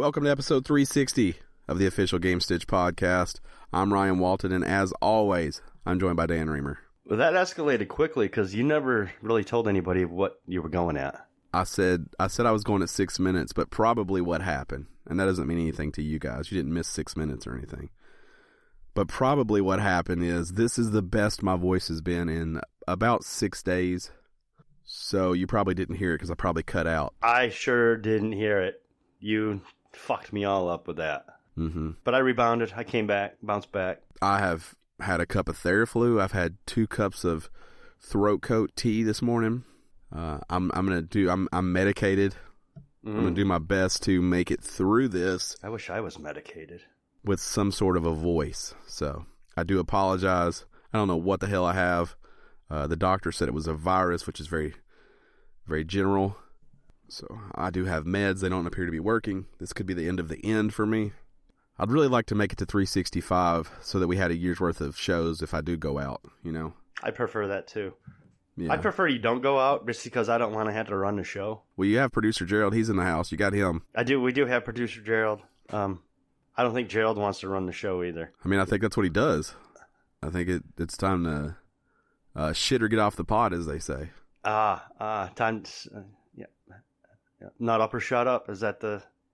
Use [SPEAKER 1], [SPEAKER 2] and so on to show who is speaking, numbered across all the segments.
[SPEAKER 1] Welcome to episode 360 of the official Gamestitch Podcast. I'm Ryan Walton, and as always, I'm joined by Dan Reamer.
[SPEAKER 2] Well, that escalated quickly because you never really told anybody what you were going at.
[SPEAKER 1] I said I was going at 6 minutes, but probably what happened, and that doesn't mean anything to you guys. You didn't miss 6 minutes or anything. But probably what happened is this is the best my voice has been in about 6 days. So you probably didn't hear it because I probably cut out.
[SPEAKER 2] I sure didn't hear it. You fucked me all up with that.
[SPEAKER 1] Mm-hmm.
[SPEAKER 2] But I rebounded. I came back, bounced back.
[SPEAKER 1] I have had a cup of Theraflu. I've had 2 cups of throat coat tea this morning. I'm medicated. I'm gonna do my best to make it through this.
[SPEAKER 2] I wish I was medicated
[SPEAKER 1] with some sort of a voice. So I do apologize. I don't know what the hell I have. The doctor said it was a virus, which is very, very general. So I do have meds. They don't appear to be working. This could be the end of the end for me. I'd really like to make it to 365 so that we had a year's worth of shows if I do go out, you know?
[SPEAKER 2] I prefer that too.
[SPEAKER 1] Yeah.
[SPEAKER 2] I prefer you don't go out just because I don't want to have to run the show.
[SPEAKER 1] Well, you have producer Gerald. He's in the house. You got him.
[SPEAKER 2] I do. We do have producer Gerald. I don't think Gerald wants to run the show either.
[SPEAKER 1] I mean, I think that's what he does. I think it's time to shit or get off the pot, as they say.
[SPEAKER 2] Time. Yeah. Not up or shut up. Is that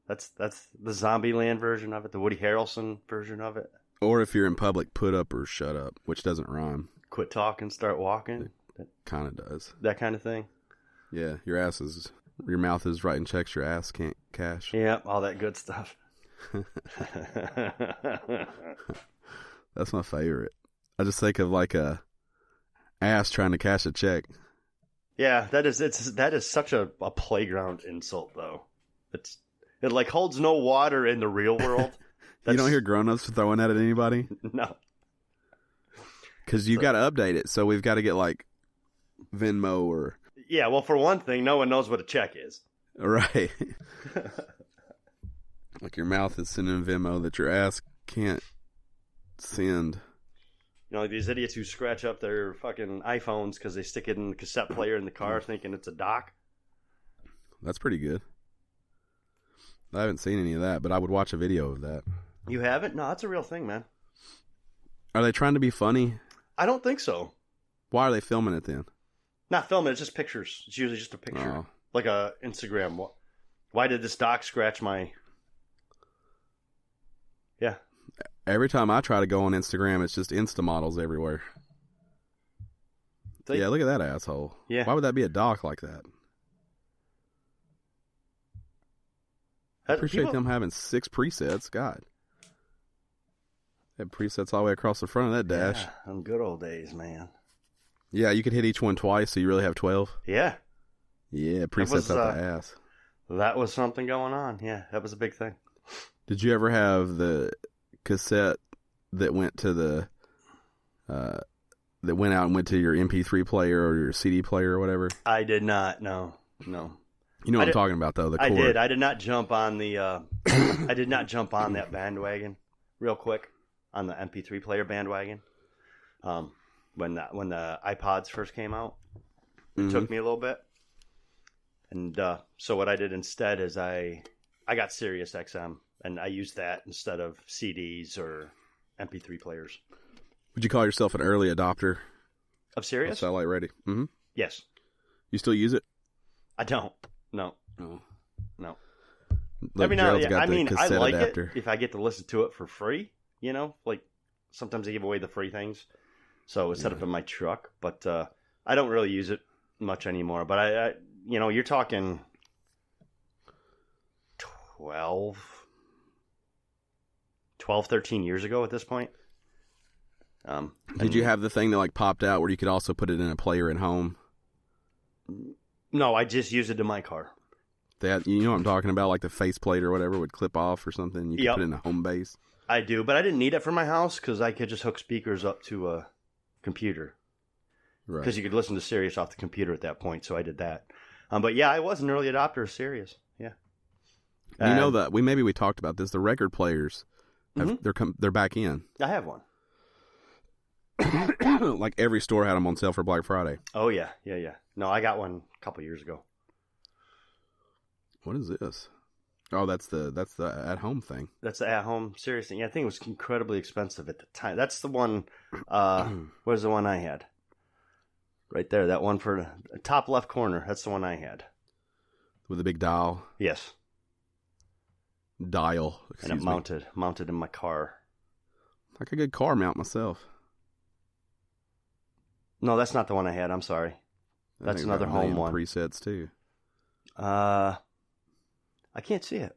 [SPEAKER 2] that's the Zombieland version of it? The Woody Harrelson version of it?
[SPEAKER 1] Or if you're in public, put up or shut up, which doesn't rhyme.
[SPEAKER 2] Quit talking, start walking.
[SPEAKER 1] It kind of does.
[SPEAKER 2] That kind of thing.
[SPEAKER 1] Yeah, your mouth is writing checks your ass can't cash.
[SPEAKER 2] Yeah, all that good stuff.
[SPEAKER 1] That's my favorite. I just think of like a ass trying to cash a check.
[SPEAKER 2] Yeah, that is such a playground insult though. It like holds no water in the real world.
[SPEAKER 1] You don't hear grown-ups throwing that at anybody?
[SPEAKER 2] No.
[SPEAKER 1] Because you got to update it, so we've got to get like Venmo or...
[SPEAKER 2] Yeah, well, for one thing, no one knows what a check is.
[SPEAKER 1] Right. Like your mouth is sending Venmo that your ass can't send.
[SPEAKER 2] You know, like these idiots who scratch up their fucking iPhones because they stick it in the cassette player in the car thinking it's a dock.
[SPEAKER 1] That's pretty good. I haven't seen any of that, but I would watch a video of that.
[SPEAKER 2] You haven't? No, that's a real thing, man.
[SPEAKER 1] Are they trying to be funny?
[SPEAKER 2] I don't think so.
[SPEAKER 1] Why are they filming it then?
[SPEAKER 2] Not filming, it's just pictures. It's usually just a picture.
[SPEAKER 1] Oh.
[SPEAKER 2] Like a Instagram. Why did this doc scratch my... Yeah.
[SPEAKER 1] Every time I try to go on Instagram, it's just Insta models everywhere. Yeah, look at that asshole.
[SPEAKER 2] Yeah.
[SPEAKER 1] Why would that be a doc like that? I appreciate them having 6 presets. God. They have presets all the way across the front of that dash.
[SPEAKER 2] Yeah, on good old days, man.
[SPEAKER 1] Yeah, you could hit each one twice, so you really have 12.
[SPEAKER 2] Yeah.
[SPEAKER 1] Yeah, presets out the ass.
[SPEAKER 2] That was something going on. Yeah, that was a big thing.
[SPEAKER 1] Did you ever have the cassette that went to the that went out and went to your MP3 player or your CD player or whatever?
[SPEAKER 2] I did not. No.
[SPEAKER 1] You know what I'm talking about, though. The cord.
[SPEAKER 2] I did. I did not jump on the. I did not jump on that bandwagon real quick on the MP3 player bandwagon. When the iPods first came out, it took me a little bit, and so what I did instead is I got Sirius XM and I used that instead of CDs or MP3 players.
[SPEAKER 1] Would you call yourself an early adopter
[SPEAKER 2] of Sirius?
[SPEAKER 1] Satellite ready? Mm-hmm.
[SPEAKER 2] Yes.
[SPEAKER 1] You still use it?
[SPEAKER 2] I don't. No.
[SPEAKER 1] Oh.
[SPEAKER 2] No.
[SPEAKER 1] Look, I
[SPEAKER 2] like
[SPEAKER 1] adapter.
[SPEAKER 2] It if I get to listen to it for free. You know, like sometimes they give away the free things, so it's set up in my truck. But I don't really use it much anymore. But I you know, you're talking 13 years ago at this point.
[SPEAKER 1] Did you have the thing that like popped out where you could also put it in a player at home?
[SPEAKER 2] No, I just used it in my car.
[SPEAKER 1] You know what I'm talking about, like the faceplate or whatever would clip off or something. You could put it in a home base.
[SPEAKER 2] I do, but I didn't need it for my house because I could just hook speakers up to a computer. Right. Because you could listen to Sirius off the computer at that point, so I did that. But yeah, I was an early adopter of Sirius. Yeah.
[SPEAKER 1] You know that we talked about this. The record players, they're back in.
[SPEAKER 2] I have one.
[SPEAKER 1] Like every store had them on sale for Black Friday.
[SPEAKER 2] Oh yeah. No, I got one a couple years ago.
[SPEAKER 1] What is this? Oh, that's the at-home thing.
[SPEAKER 2] That's the at-home series thing. Yeah, I think it was incredibly expensive at the time. That's the one. Where's the one I had? Right there. That one for the top left corner. That's the one I had.
[SPEAKER 1] With a big dial.
[SPEAKER 2] Yes.
[SPEAKER 1] Dial.
[SPEAKER 2] And it mounted in my car.
[SPEAKER 1] Like a good car mount myself.
[SPEAKER 2] No, that's not the one I had. I'm sorry. That's another home one.
[SPEAKER 1] Presets too.
[SPEAKER 2] I can't see it.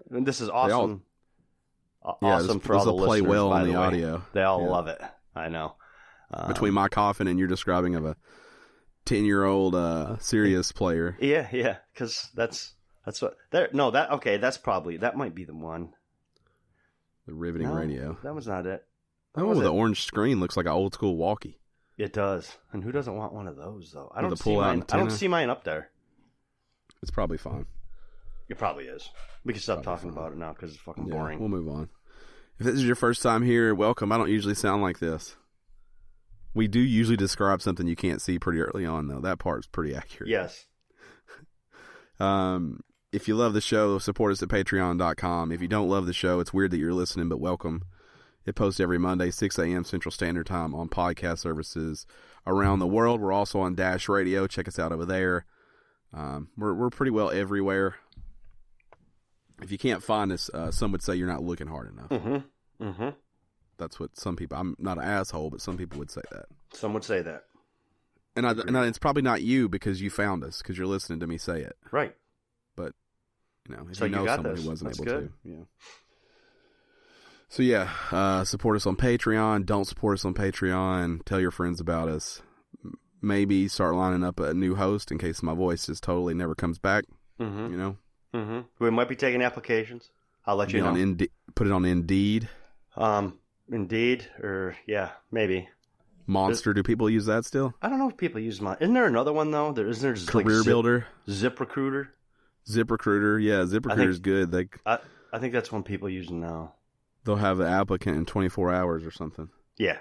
[SPEAKER 2] This is awesome. Awesome for all the listeners.
[SPEAKER 1] Play well
[SPEAKER 2] by
[SPEAKER 1] on the
[SPEAKER 2] way.
[SPEAKER 1] audio.
[SPEAKER 2] They all love it. I know.
[SPEAKER 1] Between my coughing and your describing of a 10-year-old serious player.
[SPEAKER 2] Yeah. Because that's what. That might be the one.
[SPEAKER 1] The riveting radio.
[SPEAKER 2] That was not it.
[SPEAKER 1] Oh, the orange screen looks like an old school walkie.
[SPEAKER 2] It does. And who doesn't want one of those though? I don't see mine up there.
[SPEAKER 1] It's probably fine.
[SPEAKER 2] It probably is. We can stop talking about it now because it's fucking boring.
[SPEAKER 1] We'll move on. If this is your first time here, welcome. I don't usually sound like this. We do usually describe something you can't see pretty early on, though. That part's pretty accurate.
[SPEAKER 2] Yes.
[SPEAKER 1] If you love the show, support us at patreon.com. If you don't love the show, it's weird that you're listening, but welcome. It posts every Monday, 6 a.m. Central Standard Time on podcast services around the world. We're also on Dash Radio. Check us out over there. We're pretty well everywhere. If you can't find us, some would say you're not looking hard enough.
[SPEAKER 2] Mm-hmm.
[SPEAKER 1] That's what some people. I'm not an asshole, but some people would say that.
[SPEAKER 2] Some would say that,
[SPEAKER 1] and it's probably not you because you found us because you're listening to me say it.
[SPEAKER 2] Right.
[SPEAKER 1] But if
[SPEAKER 2] so
[SPEAKER 1] you know someone who wasn't able to, So support us on Patreon. Don't support us on Patreon. Tell your friends about us. Maybe start lining up a new host in case my voice just totally never comes back.
[SPEAKER 2] Mm-hmm. Mm-hmm. We might be taking applications. I'll let you know.
[SPEAKER 1] Put it on Indeed.
[SPEAKER 2] Indeed, or maybe.
[SPEAKER 1] Monster. Do people use that still?
[SPEAKER 2] I don't know if people use Monster. Isn't there another one though? Isn't there just
[SPEAKER 1] Career Builder?
[SPEAKER 2] ZipRecruiter.
[SPEAKER 1] ZipRecruiter, yeah, ZipRecruiter's good.
[SPEAKER 2] I think that's one people use now.
[SPEAKER 1] They'll have the applicant in 24 hours or something.
[SPEAKER 2] Yeah.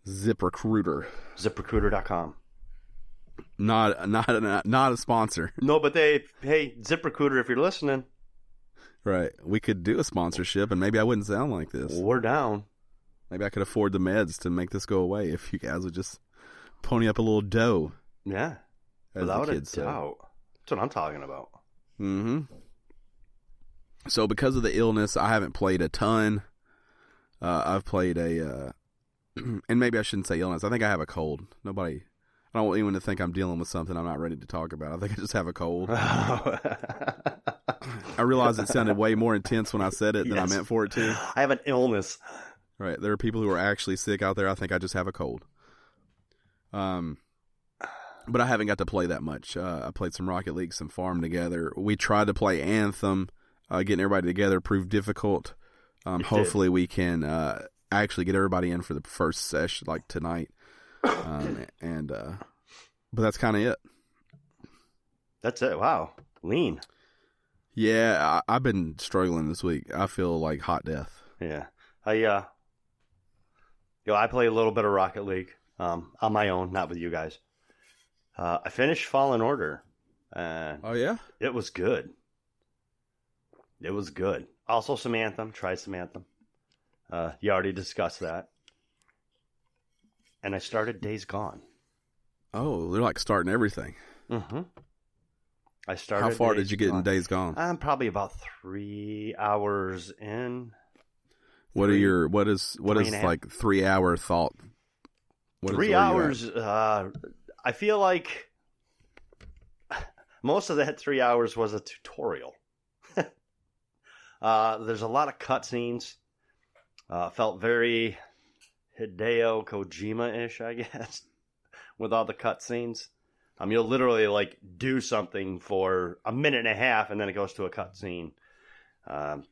[SPEAKER 1] ZipRecruiter.
[SPEAKER 2] ZipRecruiter.com.
[SPEAKER 1] Not a sponsor.
[SPEAKER 2] No, but hey, ZipRecruiter, if you're listening.
[SPEAKER 1] Right. We could do a sponsorship, and maybe I wouldn't sound like this.
[SPEAKER 2] We're down.
[SPEAKER 1] Maybe I could afford the meds to make this go away if you guys would just pony up a little dough.
[SPEAKER 2] Yeah. Without a doubt. That's what I'm talking about.
[SPEAKER 1] Mm-hmm. So because of the illness, I haven't played a ton. I've played and maybe I shouldn't say illness. I think I have a cold. I don't want anyone to think I'm dealing with something I'm not ready to talk about. I think I just have a cold. I realized it sounded way more intense when I said it than I meant for it to.
[SPEAKER 2] I have an illness.
[SPEAKER 1] Right. There are people who are actually sick out there. I think I just have a cold. But I haven't got to play that much. I played some Rocket League, some Farm together. We tried to play Anthem. Getting everybody together proved difficult. Hopefully we can actually get everybody in for the first session, like tonight. But that's kind of it.
[SPEAKER 2] That's it. Wow. Lean.
[SPEAKER 1] Yeah, I've been struggling this week. I feel like hot death.
[SPEAKER 2] Yeah. I play a little bit of Rocket League on my own, not with you guys. I finished Fallen Order.
[SPEAKER 1] Oh, yeah?
[SPEAKER 2] It was good. It was good. Also some Anthem. Tried some Anthem. You already discussed that. And I started Days Gone.
[SPEAKER 1] Oh, they're like starting everything.
[SPEAKER 2] Mm-hmm. I started.
[SPEAKER 1] How far did you get in Days Gone?
[SPEAKER 2] I'm probably about 3 hours in.
[SPEAKER 1] What is like 3 hour thought?
[SPEAKER 2] 3 hours. I feel like most of that 3 hours was a tutorial. There's a lot of cutscenes. Felt very Hideo Kojima-ish, I guess, with all the cutscenes. You'll literally like do something for a minute and a half, and then it goes to a cutscene, and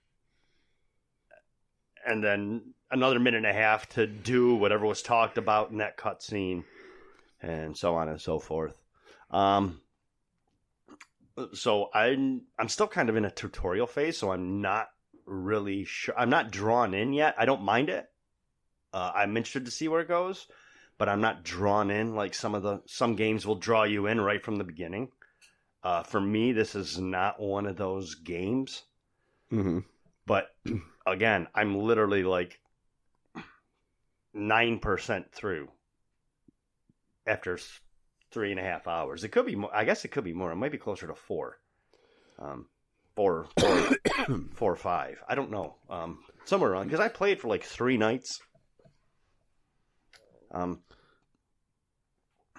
[SPEAKER 2] then another minute and a half to do whatever was talked about in that cutscene, and so on and so forth. So I'm still kind of in a tutorial phase, so I'm not really sure. I'm not drawn in yet. I don't mind it. I'm interested to see where it goes, but I'm not drawn in like some games will draw you in right from the beginning. For me, this is not one of those games.
[SPEAKER 1] Mm-hmm.
[SPEAKER 2] But again, I'm literally like 9% through after 3.5 hours. It could be more. I guess it could be more. It might be closer to 4. 4 or 5. I don't know. Somewhere around, because I played for like 3 nights.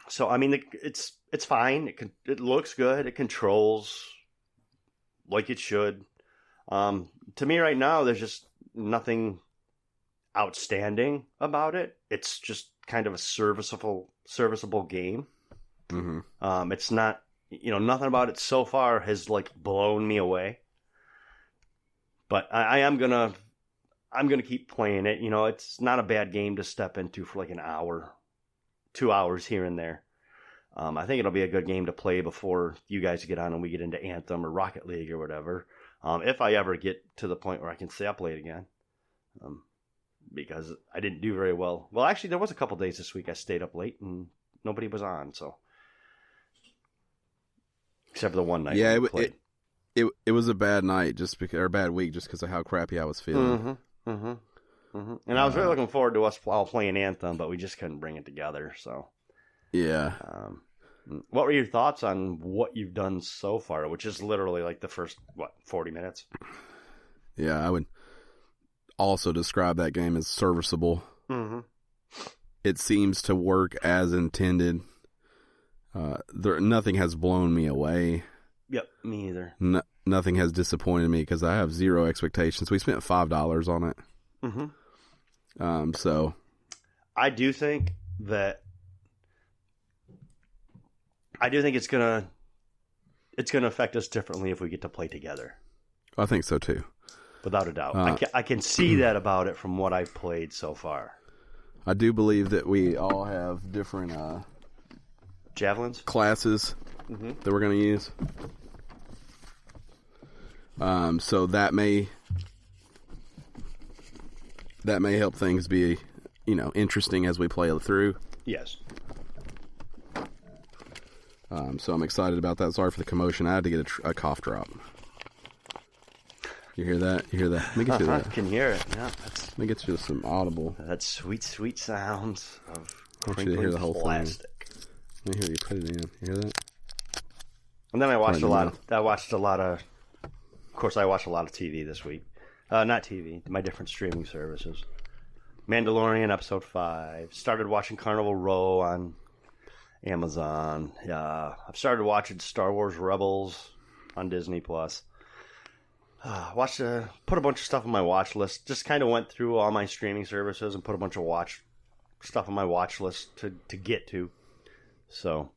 [SPEAKER 2] So I mean, it's fine. It looks good. It controls like it should. To me, right now, there's just nothing outstanding about it. It's just kind of a serviceable game.
[SPEAKER 1] Mm-hmm.
[SPEAKER 2] It's not, nothing about it so far has like blown me away. But I'm gonna keep playing it. It's not a bad game to step into for like an hour, 2 hours here and there. I think it'll be a good game to play before you guys get on and we get into Anthem or Rocket League or whatever. If I ever get to the point where I can stay up late again. Because I didn't do very well. Well, actually, there was a couple days this week I stayed up late and nobody was on, so. Except for the one night.
[SPEAKER 1] Yeah, it was a bad night or a bad week just because of how crappy I was feeling.
[SPEAKER 2] Mm-hmm, mm-hmm, mm-hmm. And I was really looking forward to us all playing Anthem, but we just couldn't bring it together, so.
[SPEAKER 1] Yeah.
[SPEAKER 2] What were your thoughts on what you've done so far, which is literally like the first, 40 minutes?
[SPEAKER 1] Yeah, I would also describe that game as serviceable.
[SPEAKER 2] Mm-hmm.
[SPEAKER 1] It seems to work as intended. Nothing has blown me away.
[SPEAKER 2] Yep, me either.
[SPEAKER 1] Nothing has disappointed me because I have zero expectations. We spent $5 on it.
[SPEAKER 2] Mm-hmm.
[SPEAKER 1] So
[SPEAKER 2] I do think it's gonna affect us differently if we get to play together.
[SPEAKER 1] I think so too,
[SPEAKER 2] without a doubt. I can see that about it from what I've played so far.
[SPEAKER 1] I do believe that we all have different
[SPEAKER 2] javelins
[SPEAKER 1] classes that we're going to use. So that may help things be interesting as we play through.
[SPEAKER 2] Yes.
[SPEAKER 1] So I'm excited about that. Sorry for the commotion. I had to get a cough drop. You hear that? Let me get you that.
[SPEAKER 2] I can hear it. Yeah.
[SPEAKER 1] Let me get you some audible.
[SPEAKER 2] That's sweet, sweet sounds of
[SPEAKER 1] I want you to hear the whole
[SPEAKER 2] plastic.
[SPEAKER 1] thing. Let me hear you put it in. You hear that?
[SPEAKER 2] And then I watched a lot of. Of course, I watched a lot of TV this week. Not TV. My different streaming services. Mandalorian episode 5. Started watching Carnival Row on Amazon. I've started watching Star Wars Rebels on Disney Plus. Put a bunch of stuff on my watch list. Just kind of went through all my streaming services and put a bunch of stuff on my watch list to get to. So,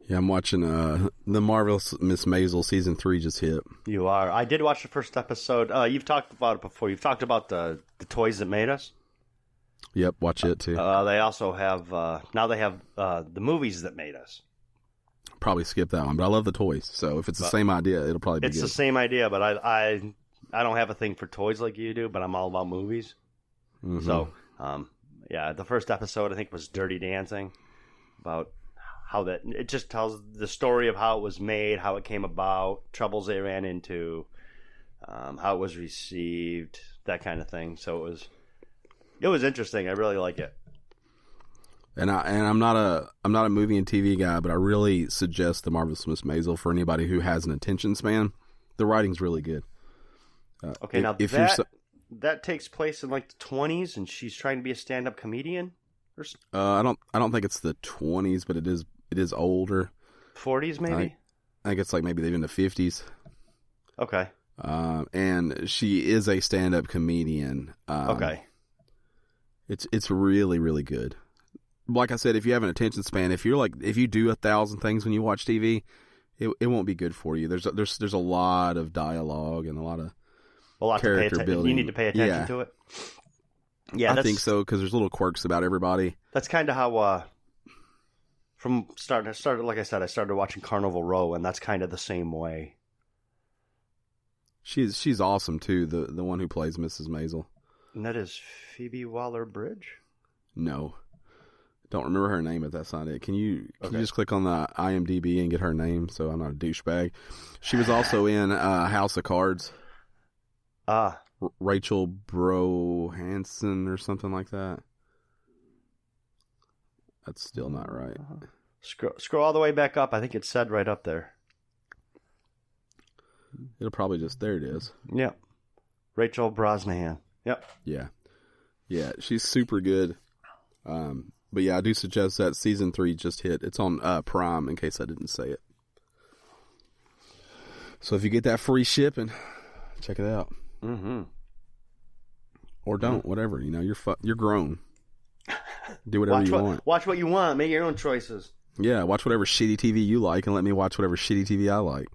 [SPEAKER 1] yeah, I'm watching the Marvelous Miss Maisel season 3 just hit.
[SPEAKER 2] You are. I did watch the first episode. You've talked about it before. You've talked about the toys that made us.
[SPEAKER 1] Yep, watch it too.
[SPEAKER 2] They also have now they have the movies that made us.
[SPEAKER 1] Probably skip that one, but I love the toys. So if it's the same idea, it'll probably be good.
[SPEAKER 2] It's the same idea, but I don't have a thing for toys like you do, but I'm all about movies. Mm-hmm. So, the first episode I think was Dirty Dancing, about how it just tells the story of how it was made, how it came about, troubles they ran into, how it was received, that kind of thing. So it was interesting. I really like it.
[SPEAKER 1] And I'm not a movie and TV guy, but I really suggest the Marvelous Miss Maisel for anybody who has an attention span. The writing's really good.
[SPEAKER 2] Okay, now that takes place in like the 20s, and she's trying to be a stand-up comedian.
[SPEAKER 1] I don't think it's the 20s, but it is older.
[SPEAKER 2] 40s maybe.
[SPEAKER 1] I think it's like maybe even the 50s.
[SPEAKER 2] Okay.
[SPEAKER 1] And she is a stand-up comedian.
[SPEAKER 2] Okay.
[SPEAKER 1] It's really, really good. Like I said, if you have an attention span, if you do 1,000 things when you watch TV, it won't be good for you. There's a lot of dialogue and a lot of character building.
[SPEAKER 2] You need to pay attention to it. Yeah,
[SPEAKER 1] I think so, because there's little quirks about everybody.
[SPEAKER 2] That's kind of how like I said, I started watching Carnival Row, and that's kind of the same way.
[SPEAKER 1] She's awesome too. The one who plays Mrs. Maisel.
[SPEAKER 2] And that is Phoebe Waller-Bridge?
[SPEAKER 1] No. Don't remember her name, but that's not it. Can you just click on the IMDb and get her name so I'm not a douchebag? She was also in House of Cards. Rachel Brohanson or something like that. That's still not right.
[SPEAKER 2] Scroll all the way back up. I think it said right up there.
[SPEAKER 1] It'll probably just... There it is.
[SPEAKER 2] Yep. Rachel Brosnahan. Yep.
[SPEAKER 1] Yeah. Yeah, she's super good. But yeah, I do suggest that season 3 just hit. It's on Prime, in case I didn't say it. So if you get that free shipping, check it out.
[SPEAKER 2] Mm-hmm.
[SPEAKER 1] Or don't, whatever. You know, you're grown. Do whatever you want.
[SPEAKER 2] Watch what you want. Make your own choices.
[SPEAKER 1] Yeah, watch whatever shitty TV you like, and let me watch whatever shitty TV I like.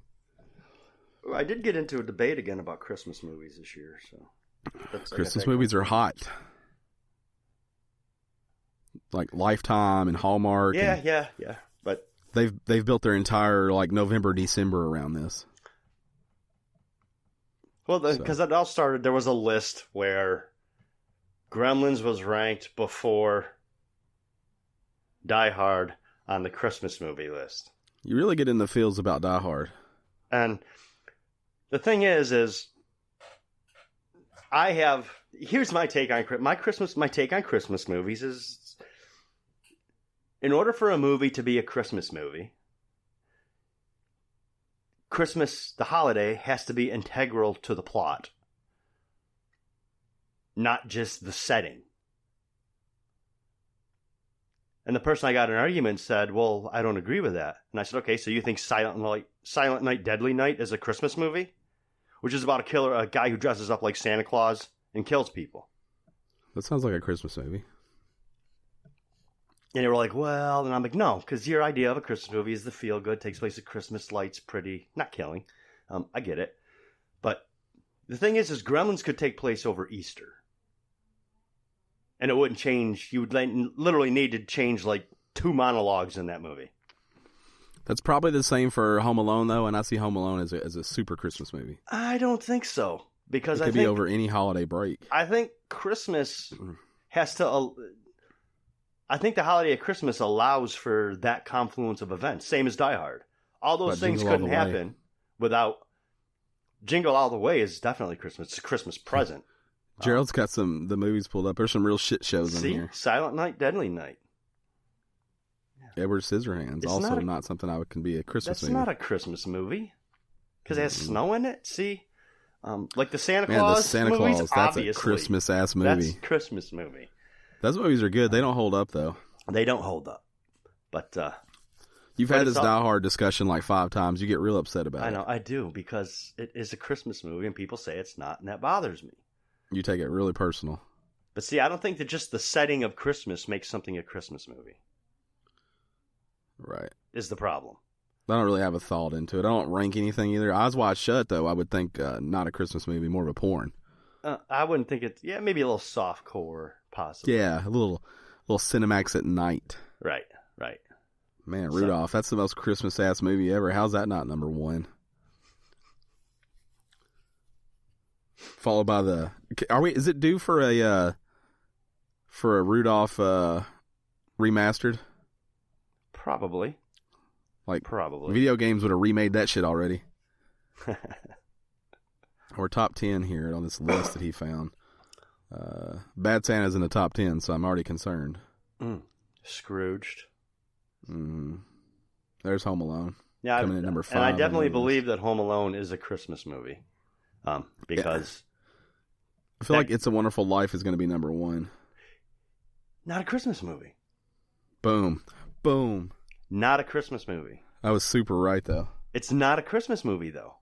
[SPEAKER 2] I did get into a debate again about Christmas movies this year. So
[SPEAKER 1] Christmas movies are hot. Like Lifetime and Hallmark.
[SPEAKER 2] Yeah. But
[SPEAKER 1] they've built their entire like November, December around this.
[SPEAKER 2] Well, because it all started, there was a list where Gremlins was ranked before Die Hard on the Christmas movie list.
[SPEAKER 1] You really get in the feels about Die Hard.
[SPEAKER 2] And the thing is here's my take on Christmas movies is, in order for a movie to be a Christmas movie, Christmas, the holiday, has to be integral to the plot, not just the setting. And the person I got in an argument said, well, I don't agree with that. And I said, okay, so you think Silent Night, Deadly Night is a Christmas movie? Which is about a guy who dresses up like Santa Claus and kills people.
[SPEAKER 1] That sounds like a Christmas movie.
[SPEAKER 2] And they were like, well, and I'm like, no, because your idea of a Christmas movie is the feel-good, takes place at Christmas, lights, pretty, not killing. I get it. But the thing is Gremlins could take place over Easter. And it wouldn't change. You would literally need to change like 2 monologues in that movie.
[SPEAKER 1] That's probably the same for Home Alone, though, and I see Home Alone as a super Christmas movie.
[SPEAKER 2] I don't think so. Because
[SPEAKER 1] it could be over any holiday break.
[SPEAKER 2] I think Christmas has to... I think the holiday of Christmas allows for that confluence of events, same as Die Hard. All those things couldn't happen without... Jingle All the Way is definitely Christmas. It's a Christmas present.
[SPEAKER 1] Gerald's got the movies pulled up. There's some real shit shows in here.
[SPEAKER 2] Silent Night, Deadly Night.
[SPEAKER 1] Edward Scissorhands, also not something can be a Christmas movie.
[SPEAKER 2] That's not a Christmas movie. Because it has snow in it, see? Like the Santa Claus
[SPEAKER 1] the Santa
[SPEAKER 2] movies,
[SPEAKER 1] Claus, that's a Christmas-ass movie.
[SPEAKER 2] That's a Christmas movie.
[SPEAKER 1] Those movies are good. They don't hold up, though.
[SPEAKER 2] They don't hold up. But
[SPEAKER 1] you've had this Die Hard discussion like 5 times. You get real upset about it.
[SPEAKER 2] I know, I do, because it is a Christmas movie, and people say it's not, and that bothers me.
[SPEAKER 1] You take it really personal.
[SPEAKER 2] But see, I don't think that just the setting of Christmas makes something a Christmas movie.
[SPEAKER 1] Right.
[SPEAKER 2] Is the problem.
[SPEAKER 1] I don't really have a thought into it. I don't rank anything either. Eyes Wide Shut, though, I would think not a Christmas movie, more of a porn.
[SPEAKER 2] I wouldn't think it's... Yeah, maybe a little softcore, possibly.
[SPEAKER 1] Yeah, a little Cinemax at night.
[SPEAKER 2] Right.
[SPEAKER 1] Man, Rudolph, that's the most Christmas-ass movie ever. How's that not number 1? Followed by the... Is it due for a Rudolph remastered?
[SPEAKER 2] Probably. Probably.
[SPEAKER 1] Video games would have remade that shit already. We're top 10 here on this list that he found. Bad Santa's in the top 10, so I'm already concerned.
[SPEAKER 2] Scrooged.
[SPEAKER 1] There's Home Alone.
[SPEAKER 2] Yeah,
[SPEAKER 1] coming in number 5.
[SPEAKER 2] And I definitely believe that Home Alone is a Christmas movie. Because...
[SPEAKER 1] I feel like It's a Wonderful Life is going to be number 1.
[SPEAKER 2] Not a Christmas movie.
[SPEAKER 1] Boom.
[SPEAKER 2] Not a Christmas movie.
[SPEAKER 1] I was super right, though.
[SPEAKER 2] It's not a Christmas movie, though.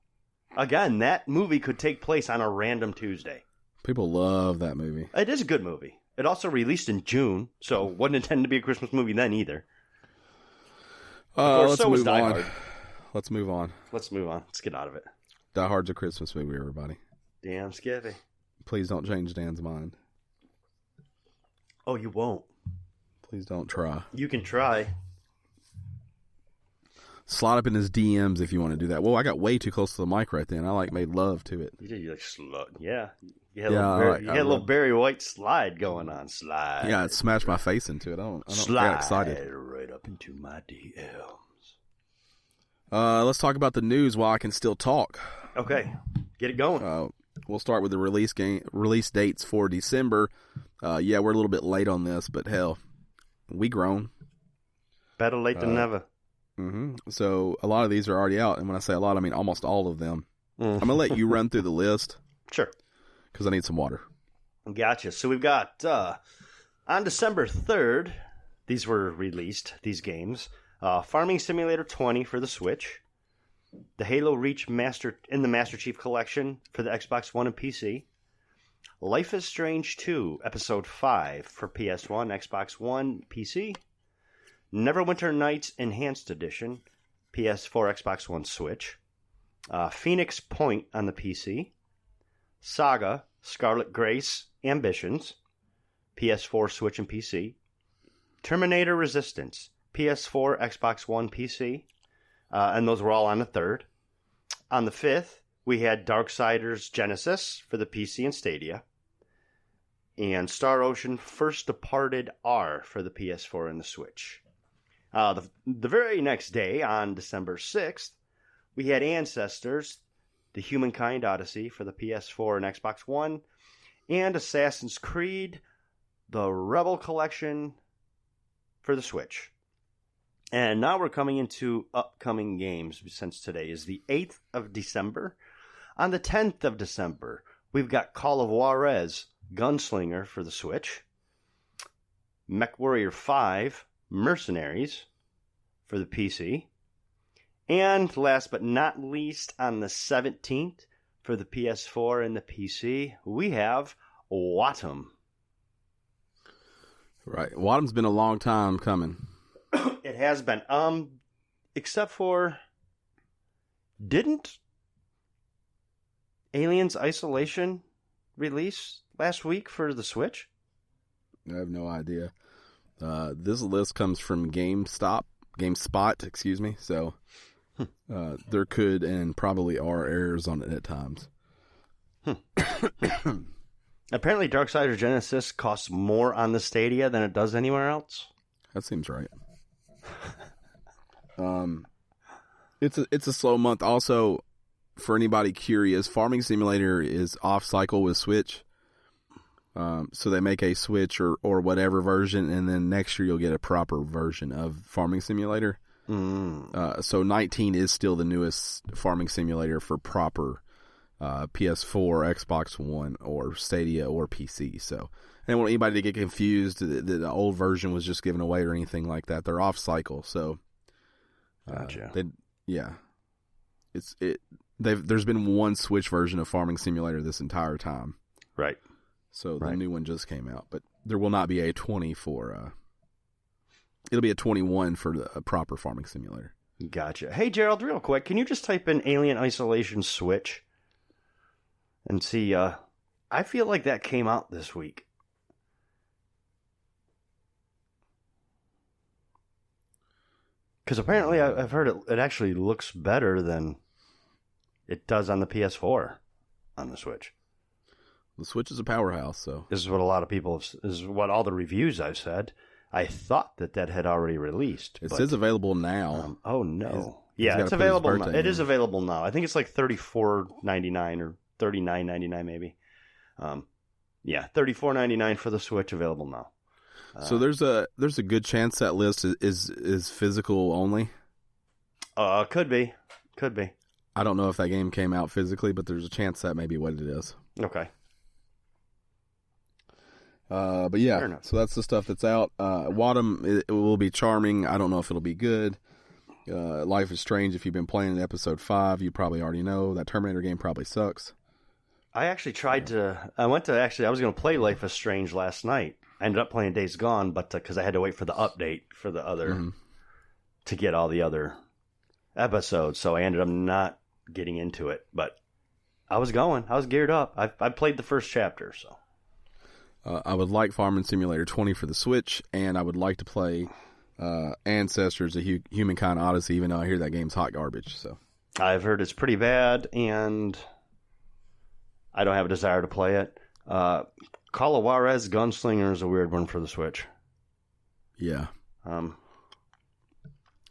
[SPEAKER 2] Again, that movie could take place on a random Tuesday.
[SPEAKER 1] People love that movie.
[SPEAKER 2] It is a good movie. It also released in June, so it wasn't intended to be a Christmas movie then either.
[SPEAKER 1] Let's move on. Let's move on.
[SPEAKER 2] Let's get out of it.
[SPEAKER 1] Die Hard's a Christmas movie, everybody.
[SPEAKER 2] Damn Skippy.
[SPEAKER 1] Please don't change Dan's mind.
[SPEAKER 2] Oh, you won't.
[SPEAKER 1] Please don't try.
[SPEAKER 2] You can try.
[SPEAKER 1] Slide up in his DMs if you want to do that. Well, I got way too close to the mic right then. I made love to it.
[SPEAKER 2] You did, yeah. You had a little Barry White slide going on. Slide.
[SPEAKER 1] Yeah, it smashed my face into it. I don't get excited.
[SPEAKER 2] Right up into my DMs.
[SPEAKER 1] Let's talk about the news while I can still talk.
[SPEAKER 2] Okay, get it going.
[SPEAKER 1] We'll start with the release dates for December. We're a little bit late on this, but hell, we grown.
[SPEAKER 2] Better late than never.
[SPEAKER 1] Mm-hmm. So a lot of these are already out, and when I say a lot, I mean almost all of them. I'm gonna let you run through the list.
[SPEAKER 2] Sure.
[SPEAKER 1] Because I need some water.
[SPEAKER 2] Gotcha. So we've got on December 3rd, these were released. These games: Farming Simulator 20 for the Switch, the Halo Reach Master Chief Collection for the Xbox One and PC, Life is Strange 2 Episode 5 for PS1, Xbox One, PC. Neverwinter Nights Enhanced Edition, PS4, Xbox One, Switch. Phoenix Point on the PC. Saga, Scarlet Grace, Ambitions, PS4, Switch, and PC. Terminator Resistance, PS4, Xbox One, PC. And those were all on the 3rd. On the 5th, we had Darksiders Genesis for the PC and Stadia. And Star Ocean First Departed R for the PS4 and the Switch. The very next day, on December 6th, we had Ancestors, The Humankind Odyssey for the PS4 and Xbox One, and Assassin's Creed, The Rebel Collection for the Switch. And now we're coming into upcoming games, since today is the 8th of December. On the 10th of December, we've got Call of Juarez, Gunslinger for the Switch, MechWarrior 5, Mercenaries for the PC. And last but not least, on the 17th, for the PS4 and the PC, we have Wattam.
[SPEAKER 1] Right. Wattam's been a long time coming.
[SPEAKER 2] It has been. Except for, didn't Aliens Isolation release last week for the Switch?
[SPEAKER 1] I have no idea. This list comes from GameSpot, excuse me. So there could and probably are errors on it at times.
[SPEAKER 2] Apparently, Darksiders Genesis costs more on the Stadia than it does anywhere else.
[SPEAKER 1] That seems right. It's a slow month. Also, for anybody curious, Farming Simulator is off cycle with Switch. So they make a Switch or whatever version, and then next year you'll get a proper version of Farming Simulator. So 19 is still the newest Farming Simulator for proper PS4, Xbox One, or Stadia, or PC. So I don't want anybody to get confused that the old version was just given away or anything like that. They're off cycle. So
[SPEAKER 2] gotcha.
[SPEAKER 1] There's been one Switch version of Farming Simulator this entire time.
[SPEAKER 2] Right.
[SPEAKER 1] So the new one just came out, but there will not be a 20 for. It'll be a 21 for the proper Farming Simulator.
[SPEAKER 2] Gotcha. Hey Gerald, real quick, can you just type in Alien Isolation Switch and see? I feel like that came out this week. Because apparently I've heard it actually looks better than it does on the PS4 on the Switch.
[SPEAKER 1] The Switch is a powerhouse, so.
[SPEAKER 2] This is what a lot of people this is what all the reviews I've said. I thought that had already released.
[SPEAKER 1] It says available now.
[SPEAKER 2] Oh, no. It's available now. It is available now. I think it's like $34.99 or $39.99 maybe. $34.99 for the Switch, available now.
[SPEAKER 1] So there's a good chance that list is physical only.
[SPEAKER 2] Could be.
[SPEAKER 1] I don't know if that game came out physically, but there's a chance that may be what it is.
[SPEAKER 2] Okay.
[SPEAKER 1] But yeah, so that's the stuff that's out. Wattam, it will be charming. I don't know if it'll be good. Life is Strange, if you've been playing episode 5, you probably already know that Terminator game probably sucks.
[SPEAKER 2] I actually I was going to play Life is Strange last night. I ended up playing Days Gone, but because I had to wait for the update for the other, to get all the other episodes, so I ended up not getting into it. But I was geared up. I played the first chapter, so.
[SPEAKER 1] I would like Farming Simulator 20 for the Switch, and I would like to play Ancestors, a Humankind Odyssey, even though I hear that game's hot garbage. So
[SPEAKER 2] I've heard it's pretty bad, and I don't have a desire to play it. Call of Juarez Gunslinger is a weird one for the Switch.
[SPEAKER 1] Yeah.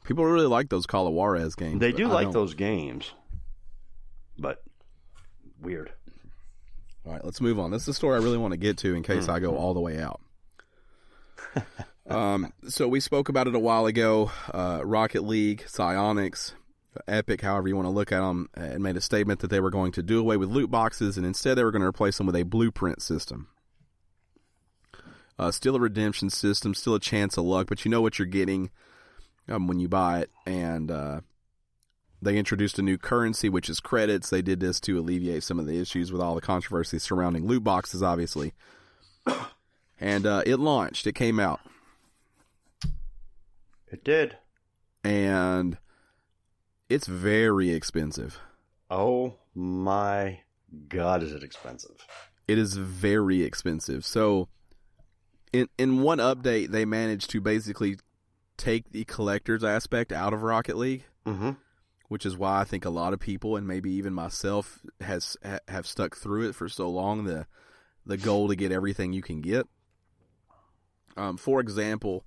[SPEAKER 1] People really like those Call of Juarez games.
[SPEAKER 2] They do like those games, but weird.
[SPEAKER 1] All right, let's move on. This is the story I really want to get to in case I go all the way out. So we spoke about it a while ago. Rocket League, Psyonix, Epic, however you want to look at them, and made a statement that they were going to do away with loot boxes, and instead they were going to replace them with a blueprint system. Still a redemption system, still a chance of luck, but you know what you're getting when you buy it. And they introduced a new currency, which is credits. They did this to alleviate some of the issues with all the controversy surrounding loot boxes, obviously. And it launched. It came out.
[SPEAKER 2] It did.
[SPEAKER 1] And it's very expensive.
[SPEAKER 2] Oh my God, is it expensive?
[SPEAKER 1] It is very expensive. So in one update, they managed to basically take the collector's aspect out of Rocket League, which is why I think a lot of people, and maybe even myself, have stuck through it for so long, the goal to get everything you can get. For example,